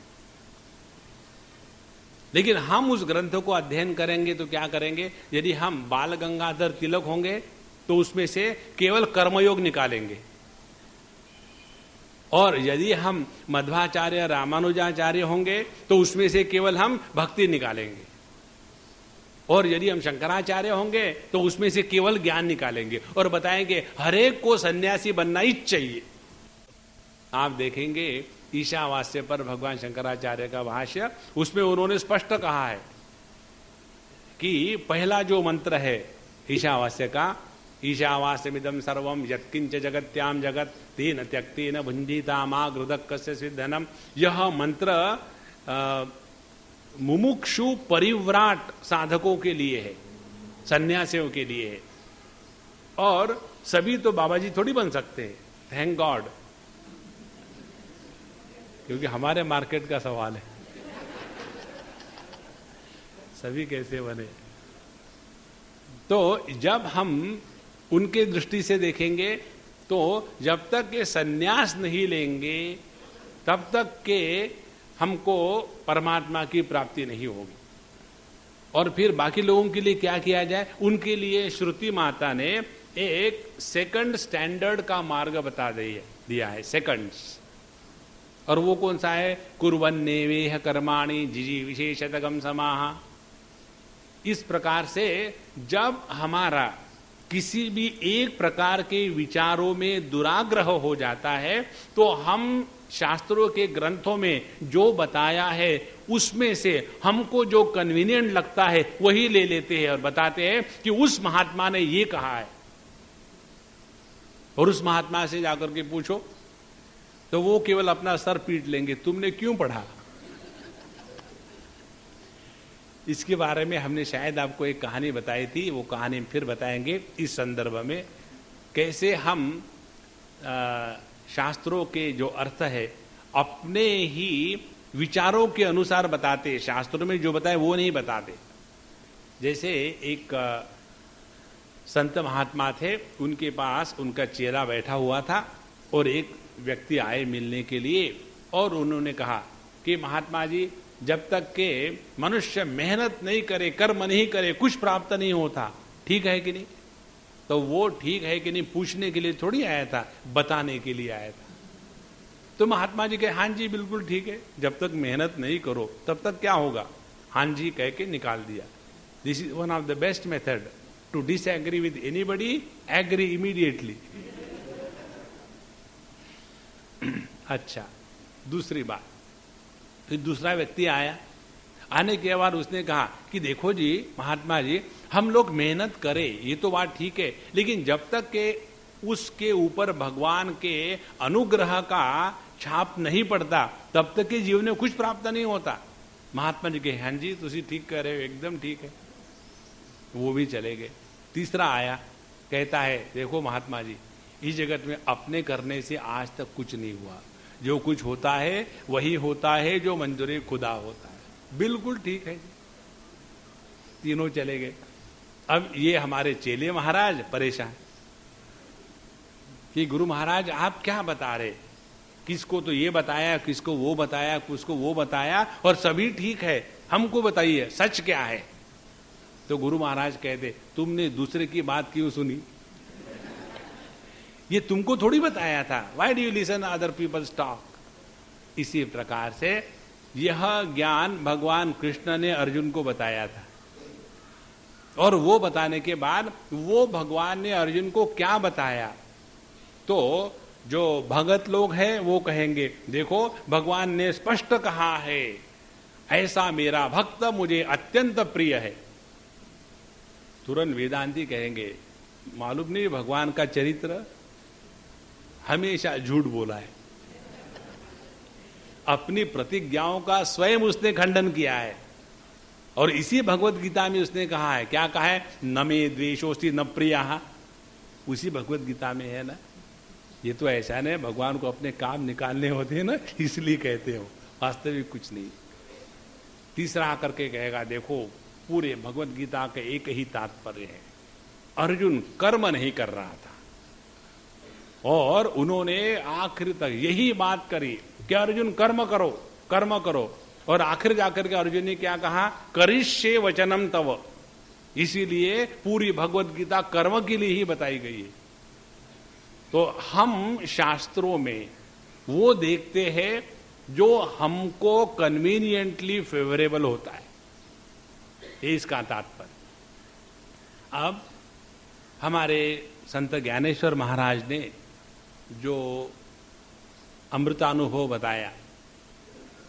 लेकिन हम उस ग्रंथ को अध्ययन करेंगे तो क्या करेंगे, यदि हम बाल गंगाधर तिलक होंगे तो उसमें से केवल कर्मयोग निकालेंगे, और यदि हम मध्वाचार्य रामानुजाचार्य होंगे तो उसमें से केवल हम भक्ति निकालेंगे, और यदि हम शंकराचार्य होंगे तो उसमें से केवल ज्ञान निकालेंगे और बताएंगे हरेक को सन्यासी बनना ही चाहिए। आप देखेंगे ईशावास्य पर भगवान शंकराचार्य का भाष्य, उसमें उन्होंने स्पष्ट कहा है कि पहला जो मंत्र है ईशावास्य का, ईशावास्यमिदं सर्वं यत्किंच जगत्याम जगत तेन त्यक्तेन भुंजीता मा गृदक्कस्य सिद्धनम, यह मंत्र मुमुक्षु परिव्राट साधकों के लिए है, सन्यासियों के लिए है, और सभी तो बाबा जी थोड़ी बन सकते हैं, थैंक गॉड, क्योंकि हमारे मार्केट का सवाल है सभी कैसे बने। तो जब हम उनके दृष्टि से देखेंगे तो जब तक के सन्यास नहीं लेंगे तब तक के हमको परमात्मा की प्राप्ति नहीं होगी। और फिर बाकी लोगों के लिए क्या किया जाए, उनके लिए श्रुति माता ने एक सेकंड स्टैंडर्ड का मार्ग बता दिया है, सेकंड्स। और वो कौन सा है, कुर्वन्नेवेह कर्माणि जिजी विशेषतगम समाह। इस प्रकार से जब हमारा किसी भी एक प्रकार के विचारों में दुराग्रह हो जाता है तो हम शास्त्रों के ग्रंथों में जो बताया है उसमें से हमको जो कन्वीनियंट लगता है वही ले लेते हैं और बताते हैं कि उस महात्मा ने ये कहा है। और उस महात्मा से जाकर के पूछो तो वो केवल अपना सर पीट लेंगे, तुमने क्यों पढ़ा। इसके बारे में हमने शायद आपको एक कहानी बताई थी, वो कहानी फिर बताएंगे इस संदर्भ में, कैसे हम शास्त्रों के जो अर्थ है अपने ही विचारों के अनुसार बताते, शास्त्रों में जो बताए वो नहीं बताते। जैसे एक संत महात्मा थे, उनके पास उनका चेला बैठा हुआ था और एक व्यक्ति आए मिलने के लिए, और उन्होंने कहा कि महात्मा जी, जब तक के मनुष्य मेहनत नहीं करे, कर्म नहीं करे, कुछ प्राप्त नहीं होता, ठीक है कि नहीं। तो वो ठीक है कि नहीं पूछने के लिए थोड़ी आया था, बताने के लिए आया था। तो महात्मा जी कहे हाँ जी बिल्कुल ठीक है, जब तक मेहनत नहीं करो तब तक क्या होगा, हाँ जी कह के निकाल दिया। This is one of the best method to disagree with anybody, agree immediately. अच्छा, दूसरी बात, फिर दूसरा व्यक्ति आया, आने के बाद उसने कहा कि देखो जी महात्मा जी, हम लोग मेहनत करें ये तो बात ठीक है, लेकिन जब तक के उसके ऊपर भगवान के अनुग्रह का छाप नहीं पड़ता तब तक के जीवन में कुछ प्राप्त नहीं होता। महात्मा जी के हाँ जी तुसी ठीक कह रहे हो, एकदम ठीक है। वो भी चले गए। तीसरा आया, कहता है देखो महात्मा जी, इस जगत में अपने करने से आज तक कुछ नहीं हुआ, जो कुछ होता है वही होता है जो मंजूरी खुदा होता है। बिल्कुल ठीक है। तीनों चले गए। अब ये हमारे चेले महाराज परेशान कि गुरु महाराज आप क्या बता रहे, किसको तो ये बताया, किसको वो बताया, किसको वो बताया, और सभी ठीक है, हमको बताइए सच क्या है। तो गुरु महाराज कहते तुमने दूसरे की बात क्यों सुनी, ये तुमको थोड़ी बताया था, why do you listen other peoples talk. इसी प्रकार से यह ज्ञान भगवान कृष्ण ने अर्जुन को बताया था, और वो बताने के बाद वो भगवान ने अर्जुन को क्या बताया, तो जो भगत लोग हैं वो कहेंगे देखो भगवान ने स्पष्ट कहा है, ऐसा मेरा भक्त मुझे अत्यंत प्रिय है। तुरंत वेदांती कहेंगे मालूम नहीं भगवान का चरित्र हमेशा झूठ बोला है, अपनी प्रतिज्ञाओं का स्वयं उसने खंडन किया है, और इसी भगवत गीता में उसने कहा है, क्या कहा है, न मे द्वेषोस्ति न प्रियः, उसी भगवत गीता में है ना। ये तो ऐसा नहीं भगवान को अपने काम निकालने होते हैं ना इसलिए कहते हो, वास्तविक कुछ नहीं। तीसरा आकर के कहेगा देखो पूरे भगवत गीता के एक ही तात्पर्य है, अर्जुन कर्म नहीं कर रहा था और उन्होंने आखिर तक यही बात करी कि अर्जुन कर्म करो कर्म करो, और आखिर जाकर के अर्जुन ने क्या कहा, करिष्ये वचनम तव। इसीलिए पूरी भगवत गीता कर्म के लिए ही बताई गई है। तो हम शास्त्रों में वो देखते हैं जो हमको कन्वीनियंटली फेवरेबल होता है, ये इसका तात्पर्य। अब हमारे संत ज्ञानेश्वर महाराज ने जो अमृतानुभव बताया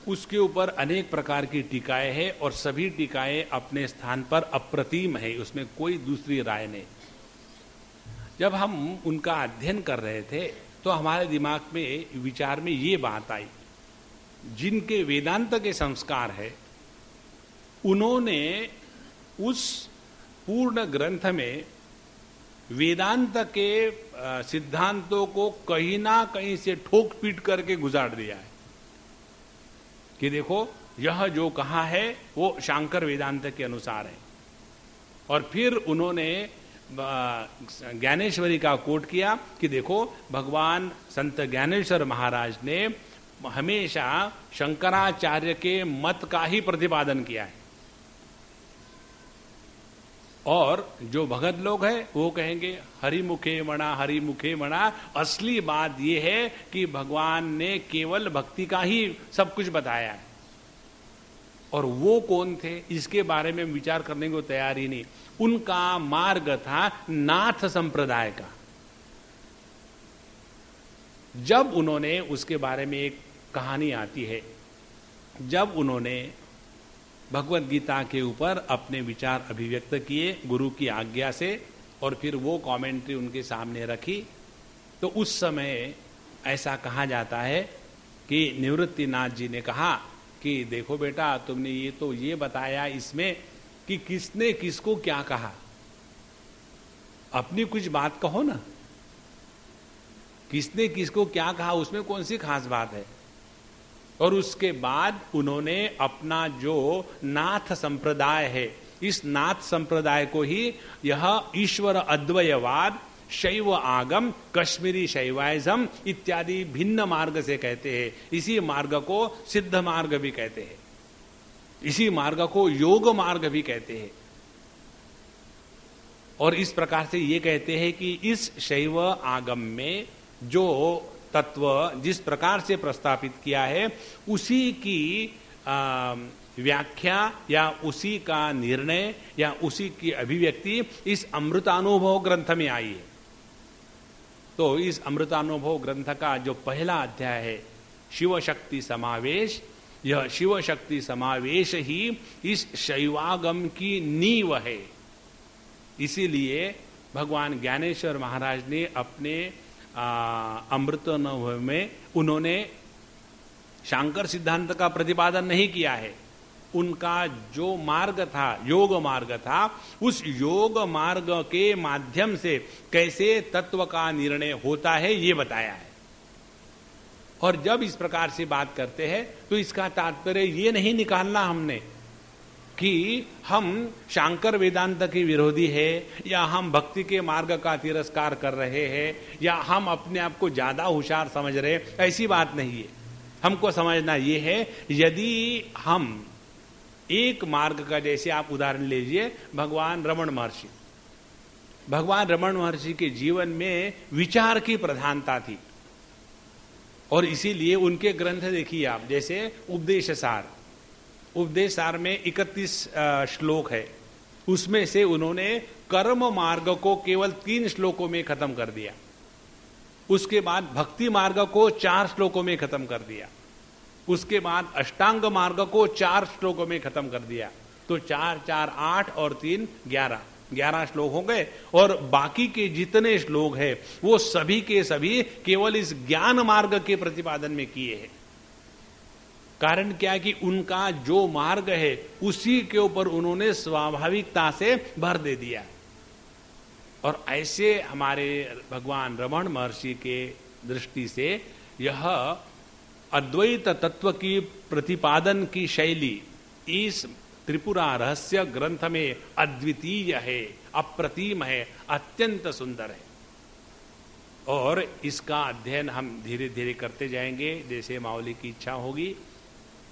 उसके ऊपर अनेक प्रकार की टीकाएं हैं, और सभी टीकाएं अपने स्थान पर अप्रतिम है, उसमें कोई दूसरी राय नहीं। जब हम उनका अध्ययन कर रहे थे तो हमारे दिमाग में विचार में ये बात आई, जिनके वेदांत के संस्कार है उन्होंने उस पूर्ण ग्रंथ में वेदांत के सिद्धांतों को कहीं ना कहीं से ठोक पीट करके गुजार दिया है कि देखो यह जो कहा है वो शांकर वेदांत के अनुसार है। और फिर उन्होंने ज्ञानेश्वरी का कोट किया कि देखो भगवान संत ज्ञानेश्वर महाराज ने हमेशा शंकराचार्य के मत का ही प्रतिपादन किया है, और जो भगत लोग हैं वो कहेंगे हरिमुखे मणा। असली बात ये है कि भगवान ने केवल भक्ति का ही सब कुछ बताया है, और वो कौन थे इसके बारे में विचार करने को तैयार ही नहीं। उनका मार्ग था नाथ संप्रदाय का। जब उन्होंने उसके बारे में एक कहानी आती है, जब उन्होंने भगवत गीता के ऊपर अपने विचार अभिव्यक्त किए गुरु की आज्ञा से, और फिर वो कमेंट्री उनके सामने रखी, तो उस समय ऐसा कहा जाता है कि निवृत्तिनाथ जी ने कहा कि देखो बेटा तुमने ये बताया इसमें कि किसने किसको क्या कहा, अपनी कुछ बात कहो ना, किसने किसको क्या कहा उसमें कौन सी खास बात है। और उसके बाद उन्होंने अपना जो नाथ संप्रदाय है, इस नाथ संप्रदाय को ही यह ईश्वर अद्वयवाद, शैव आगम, कश्मीरी शैवाइज्म इत्यादि भिन्न मार्ग से कहते हैं। इसी मार्ग को सिद्ध मार्ग भी कहते हैं, इसी मार्ग को योग मार्ग भी कहते हैं। और इस प्रकार से ये कहते हैं कि इस शैव आगम में जो तत्व जिस प्रकार से प्रस्तापित किया है उसी की व्याख्या या उसी का निर्णय या उसी की अभिव्यक्ति इस अमृतानुभव ग्रंथ में आई है। तो इस अमृतानुभव ग्रंथ का जो पहला अध्याय है शिव शक्ति समावेश, यह शिव शक्ति समावेश ही इस शैवागम की नींव है। इसीलिए भगवान ज्ञानेश्वर महाराज ने अपने अमृतानुभव में उन्होंने शांकर सिद्धांत का प्रतिपादन नहीं किया है। उनका जो मार्ग था, योग मार्ग था, उस योग मार्ग के माध्यम से कैसे तत्व का निर्णय होता है ये बताया है। और जब इस प्रकार से बात करते हैं तो इसका तात्पर्य ये नहीं निकालना हमने कि हम शांकर वेदांत के विरोधी है, या हम भक्ति के मार्ग का तिरस्कार कर रहे हैं, या हम अपने आप को ज्यादा होशियार समझ रहे हैं, ऐसी बात नहीं है। हमको समझना ये है, यदि हम एक मार्ग का, जैसे आप उदाहरण लीजिए भगवान रमण महर्षि, भगवान रमण महर्षि के जीवन में विचार की प्रधानता थी और इसीलिए उनके ग्रंथ देखिए आप, जैसे उपदेश सार में 31 श्लोक है, उसमें से उन्होंने कर्म मार्ग को केवल 3 श्लोकों में खत्म कर दिया। उसके बाद भक्ति मार्ग को 4 श्लोकों में खत्म कर दिया। उसके बाद अष्टांग मार्ग को 4 श्लोकों में खत्म कर दिया। तो 4 4 8 और 3 11 श्लोक हो गए। और बाकी के जितने श्लोक है वो सभी के सभी केवल इस ज्ञान मार्ग के प्रतिपादन में किए हैं। कारण क्या कि उनका जो मार्ग है उसी के ऊपर उन्होंने स्वाभाविकता से भर दे दिया। और ऐसे हमारे भगवान रमण महर्षि के दृष्टि से यह अद्वैत तत्व की प्रतिपादन की शैली इस त्रिपुरा रहस्य ग्रंथ में अद्वितीय है, अप्रतिम है, अत्यंत सुंदर है। और इसका अध्ययन हम धीरे धीरे करते जाएंगे जैसे मावली की इच्छा होगी।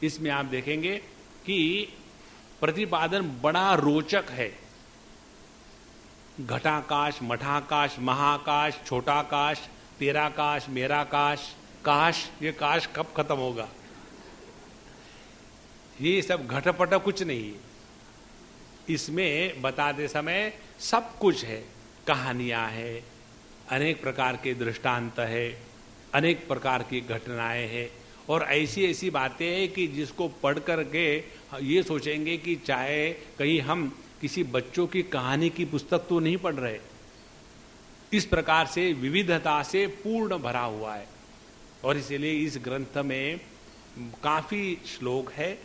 इसमें आप देखेंगे कि प्रतिपादन बड़ा रोचक है। घटाकाश, मठाकाश, महाकाश, छोटाकाश, तेराकाश, मेराकाश, काश, ये काश कब खत्म होगा? ये सब घटपट कुछ नहीं है। इसमें बताते समय सब कुछ है, कहानियां है, अनेक प्रकार के दृष्टांत है, अनेक प्रकार की घटनाएं हैं और ऐसी ऐसी बातें हैं कि जिसको पढ़ करके ये सोचेंगे कि चाहे कहीं हम किसी बच्चों की कहानी की पुस्तक तो नहीं पढ़ रहे। इस प्रकार से विविधता से पूर्ण भरा हुआ है। और इसलिए इस ग्रंथ में काफी श्लोक है।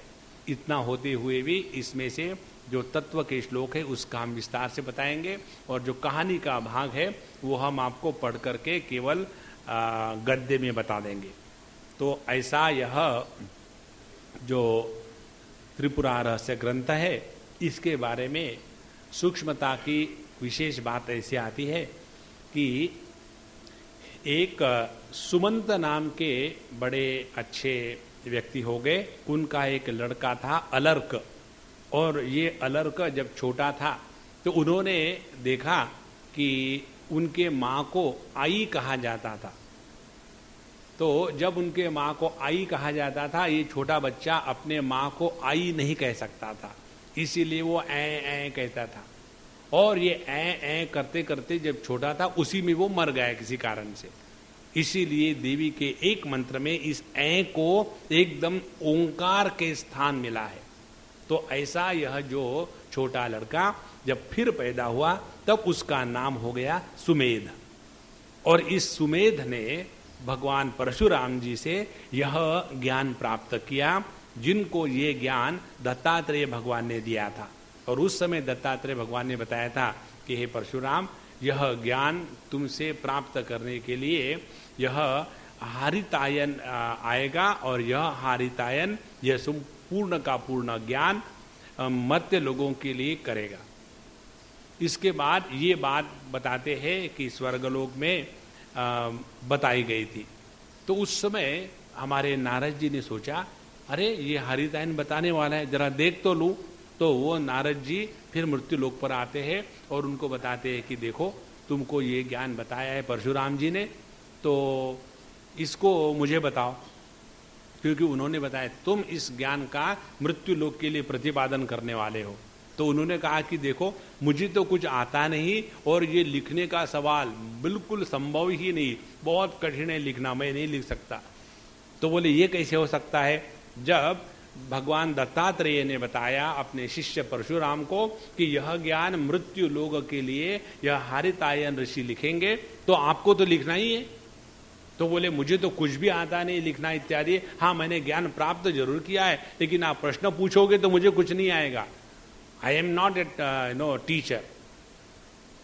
इतना होते हुए भी इसमें से जो तत्व के श्लोक है उसका हम विस्तार से बताएंगे और जो कहानी का भाग है वो हम आपको पढ़ करके केवल गद्य में बता देंगे। तो ऐसा यह जो त्रिपुरा रहस्य ग्रंथ है इसके बारे में सूक्ष्मता की विशेष बात ऐसी आती है कि एक सुमंत नाम के बड़े अच्छे व्यक्ति हो गए। उनका एक लड़का था अलर्क, और ये अलर्क जब छोटा था तो उन्होंने देखा कि उनके माँ को आई कहा जाता था। तो जब उनके माँ को आई कहा जाता था, ये छोटा बच्चा अपने माँ को आई नहीं कह सकता था, इसीलिए वो ऐ कहता था। और ये ऐ करते करते जब छोटा था उसी में वो मर गया किसी कारण से। इसीलिए देवी के एक मंत्र में इस ऐ को एकदम ओंकार के स्थान मिला है। तो ऐसा यह जो छोटा लड़का जब फिर पैदा हुआ तब उसका नाम हो गया सुमेध। और इस सुमेध ने भगवान परशुराम जी से यह ज्ञान प्राप्त किया, जिनको ये ज्ञान दत्तात्रेय भगवान ने दिया था। और उस समय दत्तात्रेय भगवान ने बताया था कि हे परशुराम, यह ज्ञान तुमसे प्राप्त करने के लिए यह हारितायन आएगा और यह हारितायन यह पूर्ण का पूर्ण ज्ञान मर्त्य लोगों के लिए करेगा। इसके बाद ये बात बताते हैं कि स्वर्गलोक में बताई गई थी। तो उस समय हमारे नारद जी ने सोचा, अरे ये हरितायन बताने वाला है, जरा देख तो लूं। तो वो नारद जी फिर मृत्यु लोक पर आते हैं और उनको बताते हैं कि देखो तुमको ये ज्ञान बताया है परशुराम जी ने, तो इसको मुझे बताओ, क्योंकि उन्होंने बताया तुम इस ज्ञान का मृत्यु लोक के लिए प्रतिपादन करने वाले हो। तो उन्होंने कहा कि देखो मुझे तो कुछ आता नहीं और ये लिखने का सवाल बिल्कुल संभव ही नहीं, बहुत कठिन है लिखना, मैं नहीं लिख सकता। तो बोले ये कैसे हो सकता है? जब भगवान दत्तात्रेय ने बताया अपने शिष्य परशुराम को कि यह ज्ञान मृत्यु लोक के लिए यह हारितायन ऋषि लिखेंगे, तो आपको तो लिखना ही है। तो बोले मुझे तो कुछ भी आता नहीं लिखना इत्यादि। हाँ, मैंने ज्ञान प्राप्त जरूर किया है, लेकिन आप प्रश्न पूछोगे तो मुझे कुछ नहीं आएगा। I am not at teacher.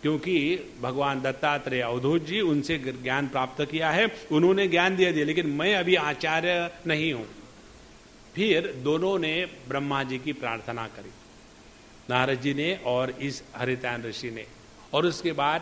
क्योंकि भगवान दत्तात्रेय अवधूत जी उनसे ज्ञान प्राप्त किया है, उन्होंने ज्ञान दे दिया, लेकिन मैं अभी आचार्य नहीं हूं। फिर दोनों ने ब्रह्मा जी की प्रार्थना करी, नारद जी ने और इस हरितायन ऋषि ने। और उसके बाद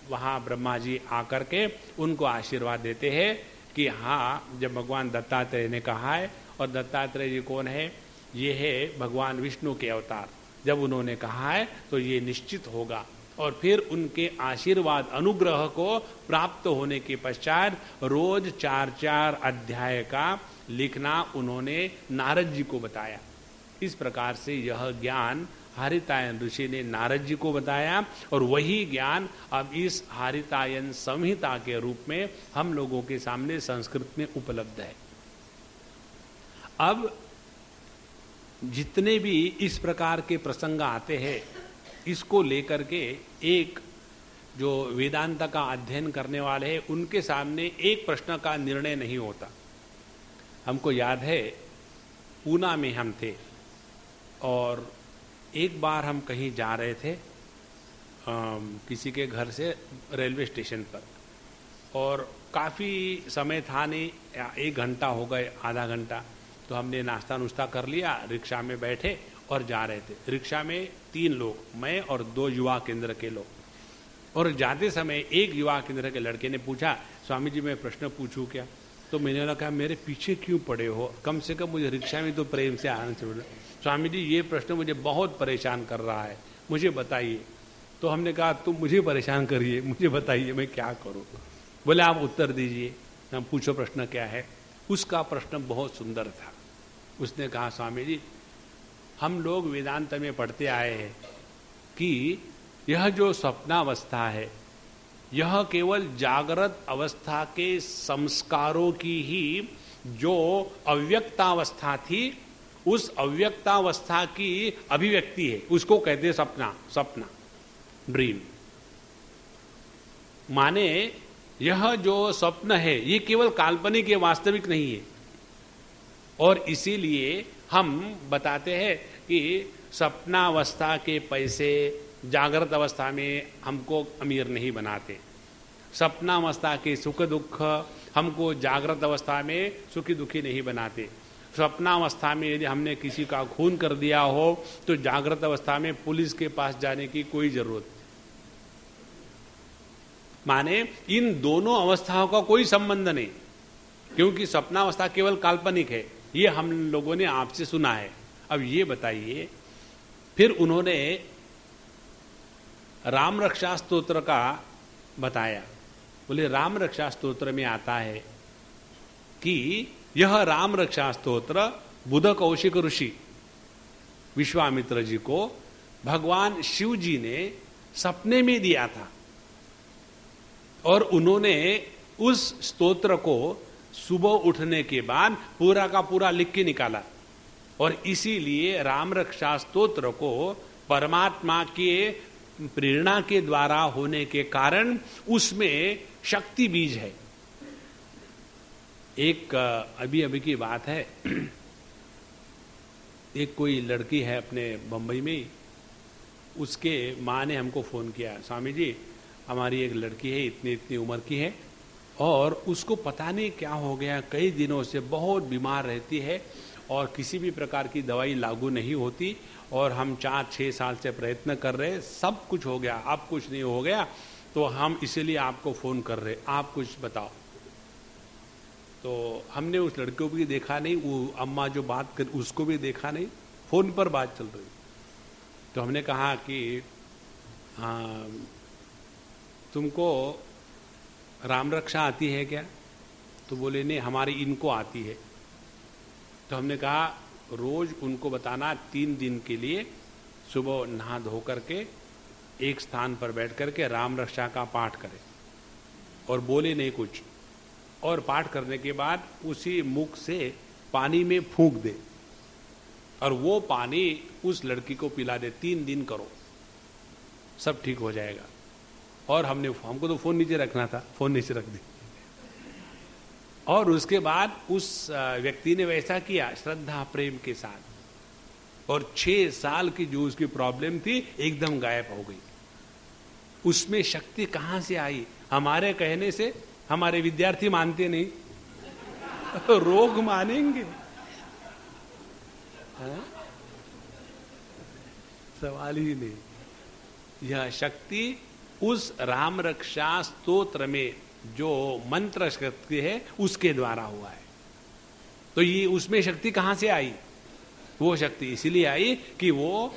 वहां ब्रह्मा जी आकर के उनको आशीर्वाद देते हैं कि हाँ, जब भगवान दत्तात्रेय ने कहा है, और दत्तात्रेय जी कौन है? ये है भगवान विष्णु के अवतार। जब उन्होंने कहा है तो ये निश्चित होगा। और फिर उनके आशीर्वाद अनुग्रह को प्राप्त होने के पश्चात रोज 4-4 अध्याय का लिखना उन्होंने नारद जी को बताया। इस प्रकार से यह ज्ञान हरितायन ऋषि ने नारद जी को बताया और वही ज्ञान अब इस हरितायन संहिता के रूप में हम लोगों के सामने संस्कृत में उपलब्ध है। अब जितने भी इस प्रकार के प्रसंग आते हैं, इसको लेकर के एक जो वेदांत का अध्ययन करने वाले हैं उनके सामने एक प्रश्न का निर्णय नहीं होता। हमको याद है पूना में हम थे और एक बार हम कहीं जा रहे थे किसी के घर से रेलवे स्टेशन पर, और काफ़ी समय था नहीं, 1 घंटा हो गए, आधा घंटा। तो हमने नाश्ता नुश्ता कर लिया, रिक्शा में बैठे और जा रहे थे। रिक्शा में 3 लोग, मैं और 2 युवा केंद्र के लोग। और जाते समय एक युवा केंद्र के लड़के ने पूछा, स्वामी जी मैं प्रश्न पूछूं क्या? तो मैंने कहा मेरे पीछे क्यों पड़े हो, कम से कम मुझे रिक्शा में तो प्रेम से आना चाहिए। स्वामी जी ये प्रश्न मुझे बहुत परेशान कर रहा है, मुझे बताइए। तो हमने कहा तुम मुझे परेशान करिए, मुझे बताइए मैं क्या करूं। बोले आप उत्तर दीजिए, हम पूछो प्रश्न क्या है। उसका प्रश्न बहुत सुंदर था। उसने कहा स्वामी जी हम लोग वेदांत में पढ़ते आए हैं कि यह जो स्वप्नावस्था है यह केवल जागृत अवस्था के संस्कारों की ही जो अव्यक्तावस्था थी उस अव्यक्तावस्था की अभिव्यक्ति है, उसको कहते हैं सपना, ड्रीम। माने यह जो स्वप्न है ये केवल काल्पनिक है, वास्तविक नहीं है। और इसीलिए हम बताते हैं कि सपनावस्था के पैसे जागृत अवस्था में हमको अमीर नहीं बनाते, सपनावस्था के सुख दुख हमको जागृत अवस्था में सुखी दुखी नहीं बनाते। स्वप्नावस्था में यदि हमने किसी का खून कर दिया हो तो जागृत अवस्था में पुलिस के पास जाने की कोई जरूरत नहीं। माने इन दोनों अवस्थाओं का कोई संबंध नहीं, क्योंकि स्वप्नावस्था केवल काल्पनिक है। ये हम लोगों ने आपसे सुना है। अब ये बताइए, फिर उन्होंने राम रक्षा स्तोत्र का बताया। बोले राम रक्षा स्तोत्र में आता है कि यह राम रक्षा स्तोत्र बुध कौशिक ऋषि विश्वामित्र जी को भगवान शिव जी ने सपने में दिया था और उन्होंने उस स्तोत्र को सुबह उठने के बाद पूरा का पूरा लिख के निकाला। और इसीलिए राम रक्षा स्तोत्र को परमात्मा के प्रेरणा के द्वारा होने के कारण उसमें शक्ति बीज है। एक अभी की बात है, एक कोई लड़की है अपने बंबई में, उसके माँ ने हमको फोन किया, स्वामी जी हमारी एक लड़की है, इतनी इतनी उम्र की है और उसको पता नहीं क्या हो गया, कई दिनों से बहुत बीमार रहती है और किसी भी प्रकार की दवाई लागू नहीं होती और हम 4-6 साल से प्रयत्न कर रहे, सब कुछ हो गया, अब कुछ नहीं हो गया, तो हम इसीलिए आपको फोन कर रहे, आप कुछ बताओ। तो हमने उस लड़के को भी देखा नहीं, वो अम्मा जो बात कर उसको भी देखा नहीं, फोन पर बात चल रही। तो हमने कहा कि हाँ तुमको राम रक्षा आती है क्या? तो बोले नहीं हमारी इनको आती है। तो हमने कहा रोज उनको बताना 3 दिन के लिए सुबह नहा धो करके एक स्थान पर बैठ करके राम रक्षा का पाठ करें और बोले नहीं कुछ, और पाठ करने के बाद उसी मुख से पानी में फूंक दे और वो पानी उस लड़की को पिला दे। 3 दिन करो, सब ठीक हो जाएगा। और हमको तो फोन नीचे रखना था, फोन नीचे रख दी। और उसके बाद उस व्यक्ति ने वैसा किया श्रद्धा प्रेम के साथ, और 6 साल की जो उसकी प्रॉब्लम थी एकदम गायब हो गई। उसमें शक्ति कहां से आई? हमारे कहने से। हमारे विद्यार्थी मानते नहीं, रोग मानेंगे? सवाल ही नहीं। यह शक्ति उस राम रक्षा स्तोत्र में जो मंत्र शक्ति है उसके द्वारा हुआ है। तो ये उसमें शक्ति कहां से आई? वो शक्ति इसीलिए आई कि वो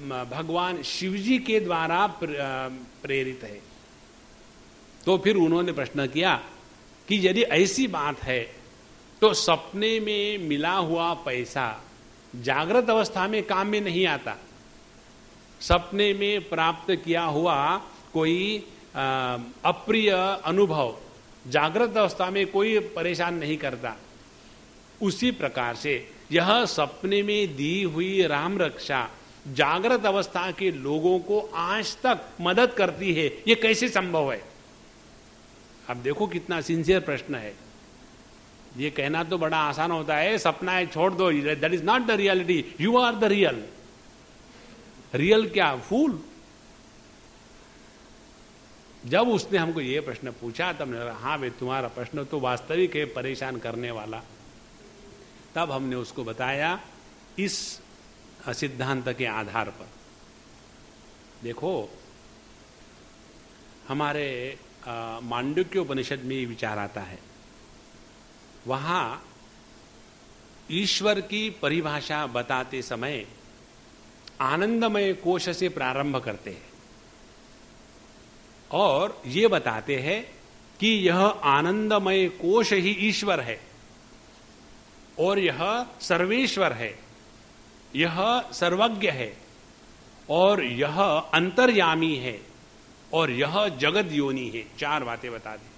भगवान शिवजी के द्वारा प्रेरित है। तो फिर उन्होंने प्रश्न किया कि यदि ऐसी बात है तो सपने में मिला हुआ पैसा जागृत अवस्था में काम में नहीं आता। सपने में प्राप्त किया हुआ कोई अप्रिय अनुभव जागृत अवस्था में कोई परेशान नहीं करता। उसी प्रकार से यह सपने में दी हुई राम रक्षा जागृत अवस्था के लोगों को आज तक मदद करती है। यह कैसे संभव है? अब देखो कितना सिंसियर प्रश्न है। ये कहना तो बड़ा आसान होता है, सपना है छोड़ दो, that is not the reality, you are the real. Real क्या? फूल। जब उसने हमको ये प्रश्न पूछा तब हमने कहा हाँ भाई तुम्हारा प्रश्न तो वास्तविक है, परेशान करने वाला। तब हमने उसको बताया इस सिद्धांत के आधार पर। देखो हमारे मांडुक्य उपनिषद में ये विचार आता है, वहां ईश्वर की परिभाषा बताते समय आनंदमय कोश से प्रारंभ करते हैं और ये बताते हैं कि यह आनंदमय कोश ही ईश्वर है और यह सर्वेश्वर है, यह सर्वज्ञ है और यह अंतर्यामी है और यह जगत योनि है। चार बातें बता दी।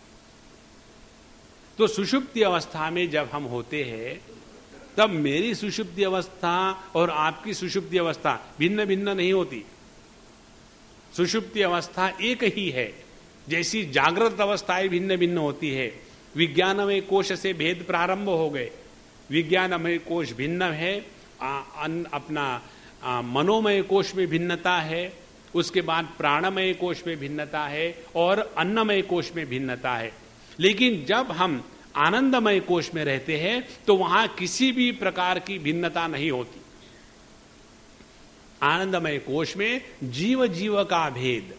तो सुषुप्ति अवस्था में जब हम होते हैं तब मेरी सुषुप्ति अवस्था और आपकी सुषुप्ति अवस्था भिन्न भिन्न नहीं होती। सुषुप्ति अवस्था एक ही है, जैसी जागृत अवस्थाएं भिन्न भिन्न होती है। विज्ञानमय कोश से भेद प्रारंभ हो गए, विज्ञानमय कोश भिन्न है, अपना मनोमय कोश में भिन्नता है, उसके बाद प्राणमय कोश में भिन्नता है और अन्नमय कोश में भिन्नता है। लेकिन जब हम आनंदमय कोश में रहते हैं तो वहां किसी भी प्रकार की भिन्नता नहीं होती। आनंदमय कोश में जीव जीव का भेद,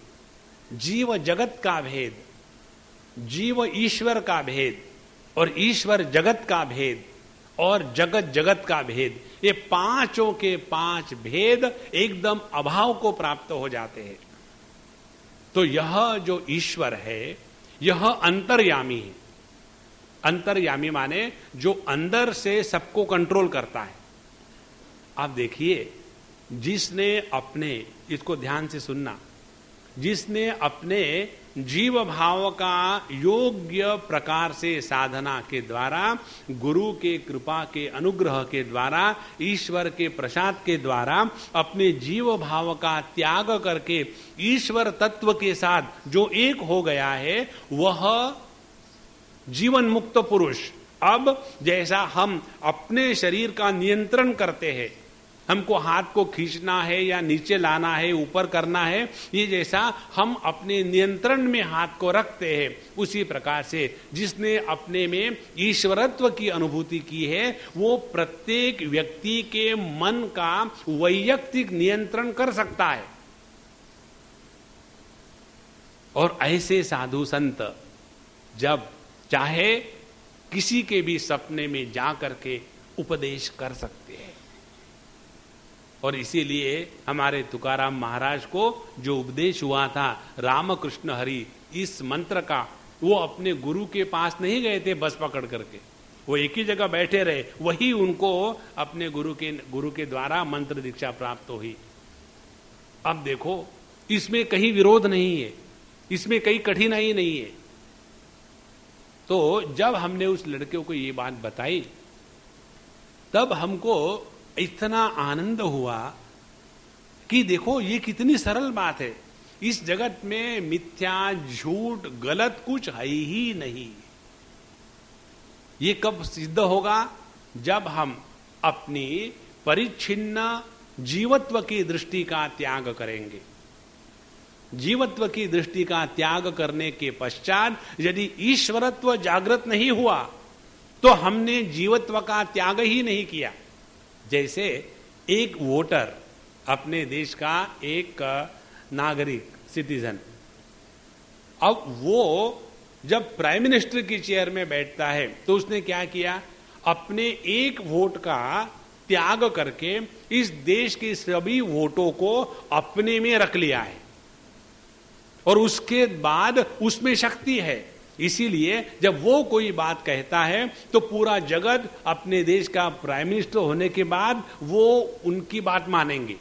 जीव जगत का भेद, जीव ईश्वर का भेद और ईश्वर जगत का भेद और जगत जगत का भेद, ये पांचों के पांच भेद एकदम अभाव को प्राप्त हो जाते हैं। तो यह जो ईश्वर है यह अंतर्यामी है। अंतर्यामी माने जो अंदर से सबको कंट्रोल करता है। आप देखिए, जिसने अपने, इसको ध्यान से सुनना, जिसने अपने जीव भाव का योग्य प्रकार से साधना के द्वारा, गुरु के कृपा के अनुग्रह के द्वारा, ईश्वर के प्रसाद के द्वारा अपने जीव भाव का त्याग करके ईश्वर तत्व के साथ जो एक हो गया है वह जीवन मुक्त पुरुष। अब जैसा हम अपने शरीर का नियंत्रण करते हैं, हमको हाथ को खींचना है या नीचे लाना है, ऊपर करना है, ये जैसा हम अपने नियंत्रण में हाथ को रखते हैं, उसी प्रकार से जिसने अपने में ईश्वरत्व की अनुभूति की है वो प्रत्येक व्यक्ति के मन का वैयक्तिक नियंत्रण कर सकता है। और ऐसे साधु संत जब चाहे किसी के भी सपने में जा करके उपदेश कर सकते हैं। और इसीलिए हमारे तुकाराम महाराज को जो उपदेश हुआ था रामकृष्ण हरि इस मंत्र का, वो अपने गुरु के पास नहीं गए थे बस पकड़ करके, वो एक ही जगह बैठे रहे, वही उनको अपने गुरु के द्वारा मंत्र दीक्षा प्राप्त हुई। अब देखो इसमें कहीं विरोध नहीं है, इसमें कहीं कठिनाई नहीं है। तो जब हमने उस लड़के को ये बात बताई तब हमको इतना आनंद हुआ कि देखो ये कितनी सरल बात है। इस जगत में मिथ्या, झूठ, गलत कुछ है ही नहीं। ये कब सिद्ध होगा? जब हम अपनी परिच्छिन्न जीवत्व की दृष्टि का त्याग करेंगे। जीवत्व की दृष्टि का त्याग करने के पश्चात यदि ईश्वरत्व जागृत नहीं हुआ तो हमने जीवत्व का त्याग ही नहीं किया। जैसे एक वोटर, अपने देश का एक नागरिक, सिटीजन, अब वो जब प्राइम मिनिस्टर की चेयर में बैठता है तो उसने क्या किया? अपने एक वोट का त्याग करके इस देश के सभी वोटों को अपने में रख लिया है और उसके बाद उसमें शक्ति है। इसीलिए जब वो कोई बात कहता है तो पूरा जगत अपने देश का प्राइम मिनिस्टर होने के बाद वो उनकी बात मानेंगे।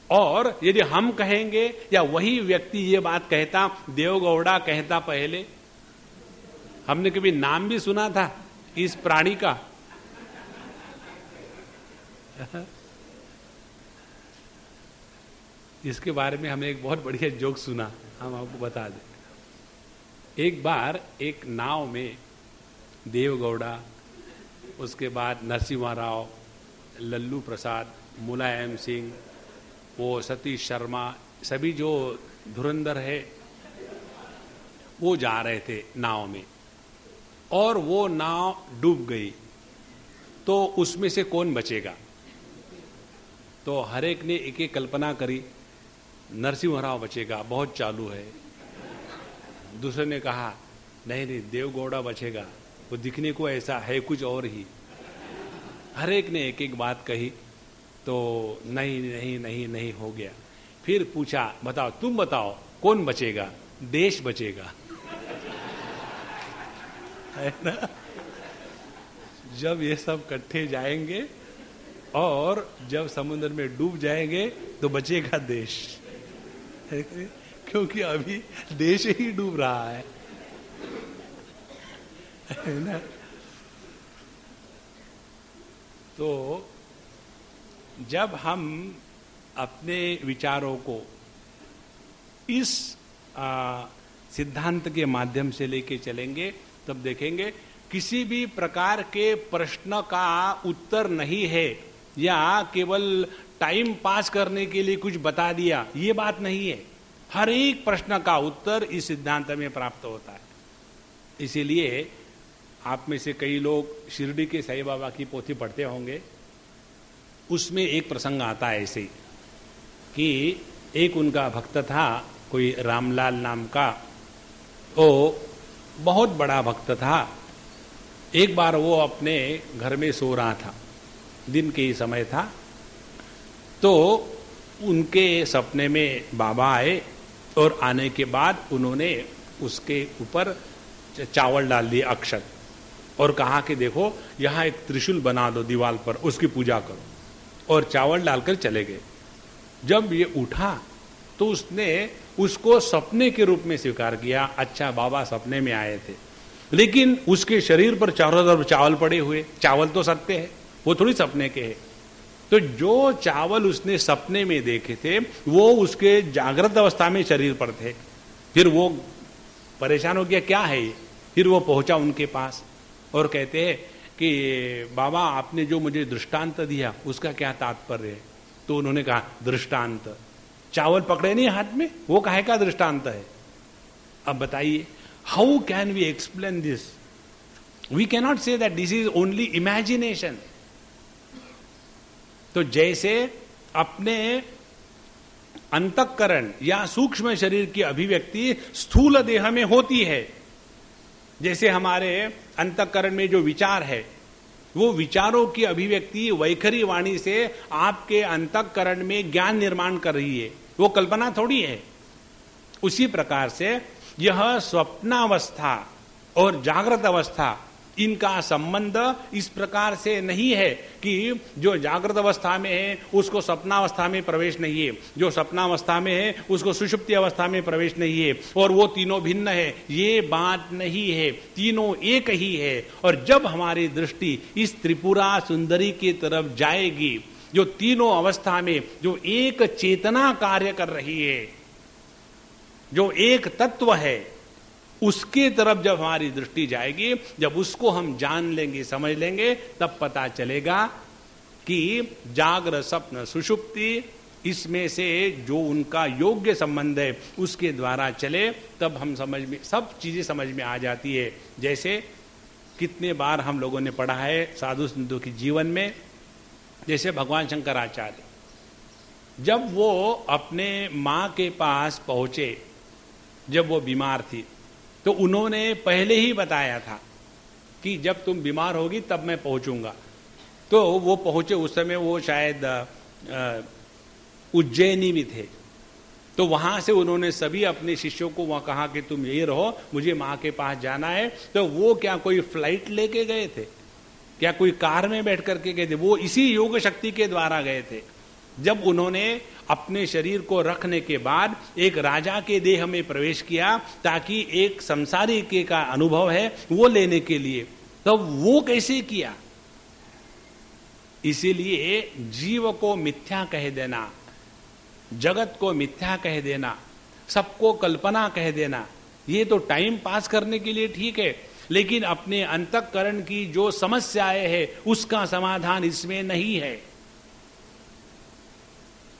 और यदि हम कहेंगे या वही व्यक्ति ये बात कहता, देवगौड़ा कहता, पहले हमने कभी नाम भी सुना था इस प्राणी का? इसके बारे में हमने एक बहुत बढ़िया जोक सुना, हम आपको बता दें। एक बार एक नाव में देवगौड़ा, उसके बाद नरसिम्हा राव, लल्लू प्रसाद, मुलायम सिंह, वो सतीश शर्मा, सभी जो धुरंधर है वो जा रहे थे नाव में और वो नाव डूब गई। तो उसमें से कौन बचेगा? तो हर एक ने एक एक कल्पना करी, नरसिम्हा राव बचेगा, बहुत चालू है। दूसरे ने कहा नहीं नहीं, देवगौड़ा बचेगा, वो दिखने को ऐसा है कुछ और ही। हर एक ने एक एक बात कही तो नहीं नहीं नहीं नहीं हो गया। फिर पूछा बताओ, तुम बताओ कौन बचेगा? देश बचेगा। है ना? जब ये सब इकट्ठे जाएंगे और जब समुद्र में डूब जाएंगे तो बचेगा देश, क्योंकि अभी देश ही डूब रहा है ना? तो जब हम अपने विचारों को इस सिद्धांत के माध्यम से लेके चलेंगे तब देखेंगे किसी भी प्रकार के प्रश्न का उत्तर नहीं है या केवल टाइम पास करने के लिए कुछ बता दिया, ये बात नहीं है। हर एक प्रश्न का उत्तर इस सिद्धांत में प्राप्त होता है। इसीलिए आप में से कई लोग शिरडी के साईं बाबा की पोथी पढ़ते होंगे। उसमें एक प्रसंग आता है ऐसे कि एक उनका भक्त था, कोई रामलाल नाम का, वो बहुत बड़ा भक्त था। एक बार वो अपने घर में सो रहा था, दिन के ही समय था, तो उनके सपने में बाबा आए और आने के बाद उन्होंने उसके ऊपर चावल डाल दिए, अक्षत, और कहा कि देखो यहां एक त्रिशूल बना दो दीवार पर, उसकी पूजा करो, और चावल डालकर चले गए। जब ये उठा तो उसने उसको सपने के रूप में स्वीकार किया। अच्छा, बाबा सपने में आए थे, लेकिन उसके शरीर पर चारों तरफ चावल पड़े हुए। चावल तो सत्य है, वो थोड़ी सपने के है। तो जो चावल उसने सपने में देखे थे वो उसके जागृत अवस्था में शरीर पर थे। फिर वो परेशान हो गया, क्या है ये? फिर वो पहुंचा उनके पास और कहते हैं कि बाबा आपने जो मुझे दृष्टांत दिया उसका क्या तात्पर्य है? तो उन्होंने कहा दृष्टांत, चावल पकड़े नहीं हाथ में, वो काहे का दृष्टांत है? अब बताइए, how can we explain this? We cannot say that this is only imagination. तो जैसे अपने अंतःकरण या सूक्ष्म शरीर की अभिव्यक्ति स्थूल देह में होती है, जैसे हमारे अंतःकरण में जो विचार है वो विचारों की अभिव्यक्ति वैखरी वाणी से आपके अंतःकरण में ज्ञान निर्माण कर रही है, वो कल्पना थोड़ी है। उसी प्रकार से यह स्वप्नावस्था और जागृत अवस्था, इनका संबंध इस प्रकार से नहीं है कि जो जागृत अवस्था में है उसको स्वप्नावस्था में प्रवेश नहीं है, जो स्वप्नावस्था में है उसको सुषुप्ति अवस्था में प्रवेश नहीं है, और वो तीनों भिन्न है, ये बात नहीं है। तीनों एक ही है। और जब हमारी दृष्टि इस त्रिपुरा सुंदरी की तरफ जाएगी, जो तीनों अवस्था में जो एक चेतना कार्य कर रही है, जो एक तत्व है, उसके तरफ जब हमारी दृष्टि जाएगी, जब उसको हम जान लेंगे, समझ लेंगे, तब पता चलेगा कि जागृत स्वप्न सुषुप्ति, इसमें से जो उनका योग्य संबंध है उसके द्वारा चले, तब हम समझ में सब चीजें समझ में आ जाती है। जैसे कितने बार हम लोगों ने पढ़ा है साधु संतों के जीवन में, जैसे भगवान शंकराचार्य जब वो अपने मां के पास पहुंचे, जब वो बीमार थी, तो उन्होंने पहले ही बताया था कि जब तुम बीमार होगी तब मैं पहुंचूंगा। तो वो पहुंचे, उस समय वो शायद उज्जैनी में थे। तो वहां से उन्होंने सभी अपने शिष्यों को वहां कहा कि तुम यही रहो, मुझे मां के पास जाना है। तो वो क्या कोई फ्लाइट लेके गए थे, क्या कोई कार में बैठ करके गए थे? वो इसी योग शक्ति के द्वारा गए थे। जब उन्होंने अपने शरीर को रखने के बाद एक राजा के देह में प्रवेश किया ताकि एक संसारी के का अनुभव है वो लेने के लिए, तो वो कैसे किया? इसीलिए जीव को मिथ्या कह देना, जगत को मिथ्या कह देना, सबको कल्पना कह देना, ये तो टाइम पास करने के लिए ठीक है, लेकिन अपने अंतःकरण की जो समस्याएं है उसका समाधान इसमें नहीं है।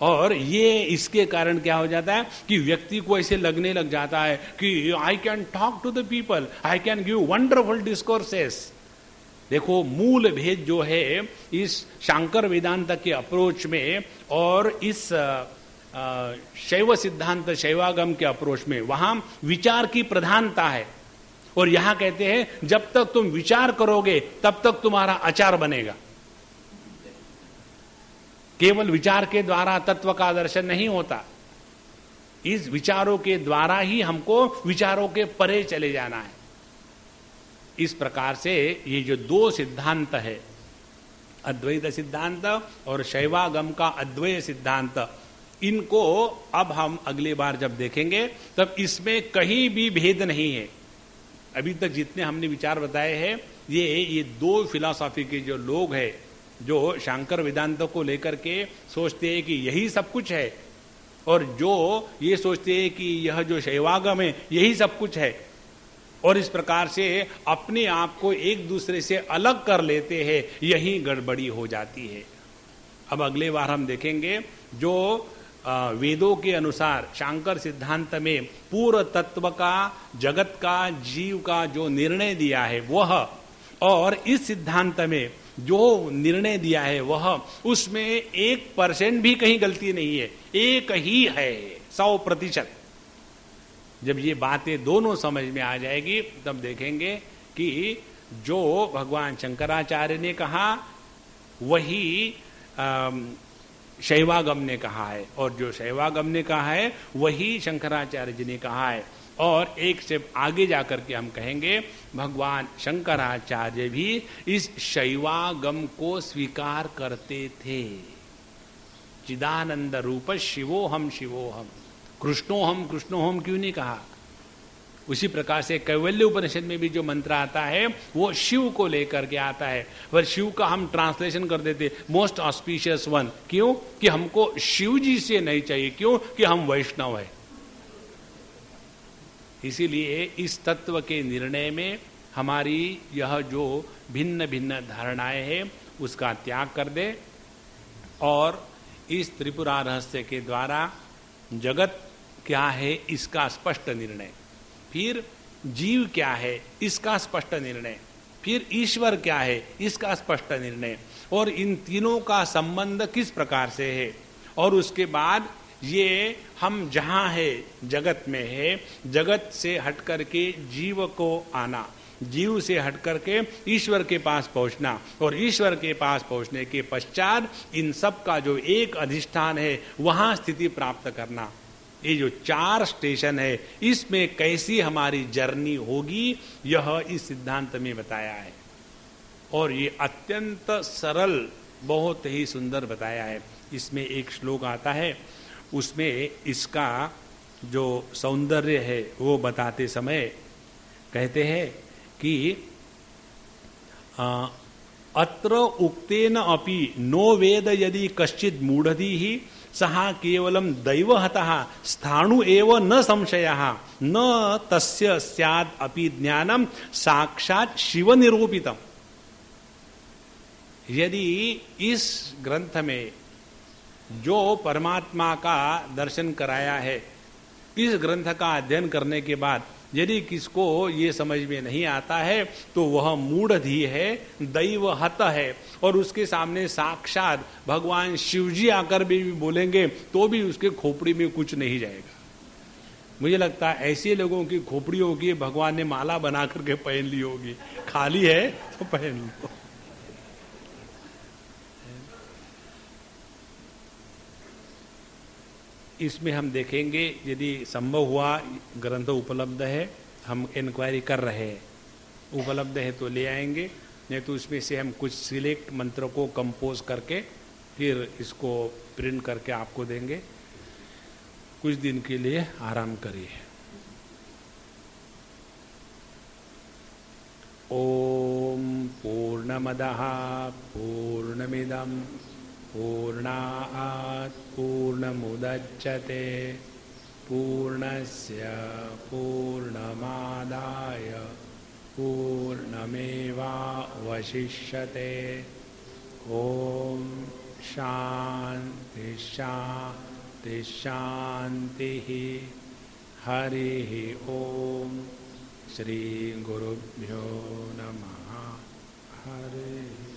और ये इसके कारण क्या हो जाता है कि व्यक्ति को ऐसे लगने लग जाता है कि I can talk to the people, I can give wonderful discourses. देखो, मूल भेद जो है इस शांकर वेदांत के अप्रोच में और इस शैव सिद्धांत शैवागम के अप्रोच में, वहां विचार की प्रधानता है। और यहां कहते हैं जब तक तुम विचार करोगे तब तक तुम्हारा आचार बनेगा। केवल विचार के द्वारा तत्व का दर्शन नहीं होता, इस विचारों के द्वारा ही हमको विचारों के परे चले जाना है। इस प्रकार से ये जो दो सिद्धांत है, अद्वैत सिद्धांत और शैवागम का अद्वैत सिद्धांत, इनको अब हम अगली बार जब देखेंगे तब इसमें कहीं भी भेद नहीं है। अभी तक जितने हमने विचार बताए हैं ये दो फिलॉसफी के जो लोग हैं, जो शांकर वेदांत को लेकर के सोचते हैं कि यही सब कुछ है, और जो ये सोचते हैं कि यह जो शैवागम है यही सब कुछ है, और इस प्रकार से अपने आप को एक दूसरे से अलग कर लेते हैं, यही गड़बड़ी हो जाती है। अब अगले बार हम देखेंगे जो वेदों के अनुसार शांकर सिद्धांत में पूर्ण तत्व का, जगत का, जीव का जो निर्णय दिया है वह, और इस सिद्धांत में जो निर्णय दिया है वह, उसमें 1% भी कहीं गलती नहीं है, एक ही है 100%। जब ये बातें दोनों समझ में आ जाएगी तब देखेंगे कि जो भगवान शंकराचार्य ने कहा वही शैवागम ने कहा है, और जो शैवागम ने कहा है वही शंकराचार्य जी ने कहा है। और एक स्टेप आगे जाकर के हम कहेंगे भगवान शंकराचार्य भी इस शैवागम को स्वीकार करते थे। चिदानंद रूप शिवोहम शिवोहम, कृष्णोहम कृष्णोहम क्यों नहीं कहा? उसी प्रकार से कैवल्य उपनिषद में भी जो मंत्र आता है वो शिव को लेकर के आता है, पर शिव का हम ट्रांसलेशन कर देते मोस्ट ऑस्पिशियस वन। क्यों? कि हमको शिव जी से नहीं चाहिए, क्यों? कि हम वैष्णव है। इसीलिए इस तत्व के निर्णय में हमारी यह जो भिन्न भिन्न धारणाएं हैं उसका त्याग कर दे, और इस त्रिपुरा रहस्य के द्वारा जगत क्या है इसका स्पष्ट निर्णय, फिर जीव क्या है इसका स्पष्ट निर्णय, फिर ईश्वर क्या है इसका स्पष्ट निर्णय, और इन तीनों का संबंध किस प्रकार से है, और उसके बाद ये हम जहां है जगत में है, जगत से हट करके जीव को आना, जीव से हट करके ईश्वर के पास पहुंचना, और ईश्वर के पास पहुंचने के पश्चात इन सब का जो एक अधिष्ठान है वहां स्थिति प्राप्त करना। ये जो 4 स्टेशन है इसमें कैसी हमारी जर्नी होगी यह इस सिद्धांत में बताया है, और ये अत्यंत सरल, बहुत ही सुंदर बताया है। इसमें एक श्लोक आता है, उसमें इसका जो सौंदर्य है वो बताते समय कहते हैं कि अत्र उक्तेन अपि नो वेद यदि कश्चित् मूढ़धीः सहा केवलम दैवहतः स्थाणु एव न संशयः न तस्य स्याद् अपि ज्ञानम साक्षात् शिव निरूपितम। यदि इस ग्रंथ में जो परमात्मा का दर्शन कराया है, इस ग्रंथ का अध्ययन करने के बाद यदि किसको ये समझ में नहीं आता है तो वह मूढ़धी है, दैवहत है, और उसके सामने साक्षात भगवान शिवजी आकर भी बोलेंगे तो भी उसके खोपड़ी में कुछ नहीं जाएगा। मुझे लगता है ऐसे लोगों की खोपड़ी होगी भगवान ने माला बना करके पहन ली होगी, खाली है तो पहन लो। इसमें हम देखेंगे यदि संभव हुआ, ग्रंथ उपलब्ध है, हम इंक्वायरी कर रहे हैं, उपलब्ध है तो ले आएंगे, नहीं तो उसमें से हम कुछ सिलेक्ट मंत्र को कंपोज करके फिर इसको प्रिंट करके आपको देंगे। कुछ दिन के लिए आराम करिए। ओम पूर्णमदः पूर्णमिदं पूर्णात् पूर्णमुदच्यते पूर्णस्य पूर्णमादाय पूर्णमेवावशिष्यते। ओम शांति शांति शांति। हरि ओम। श्री गुरुभ्यो नमः। हरि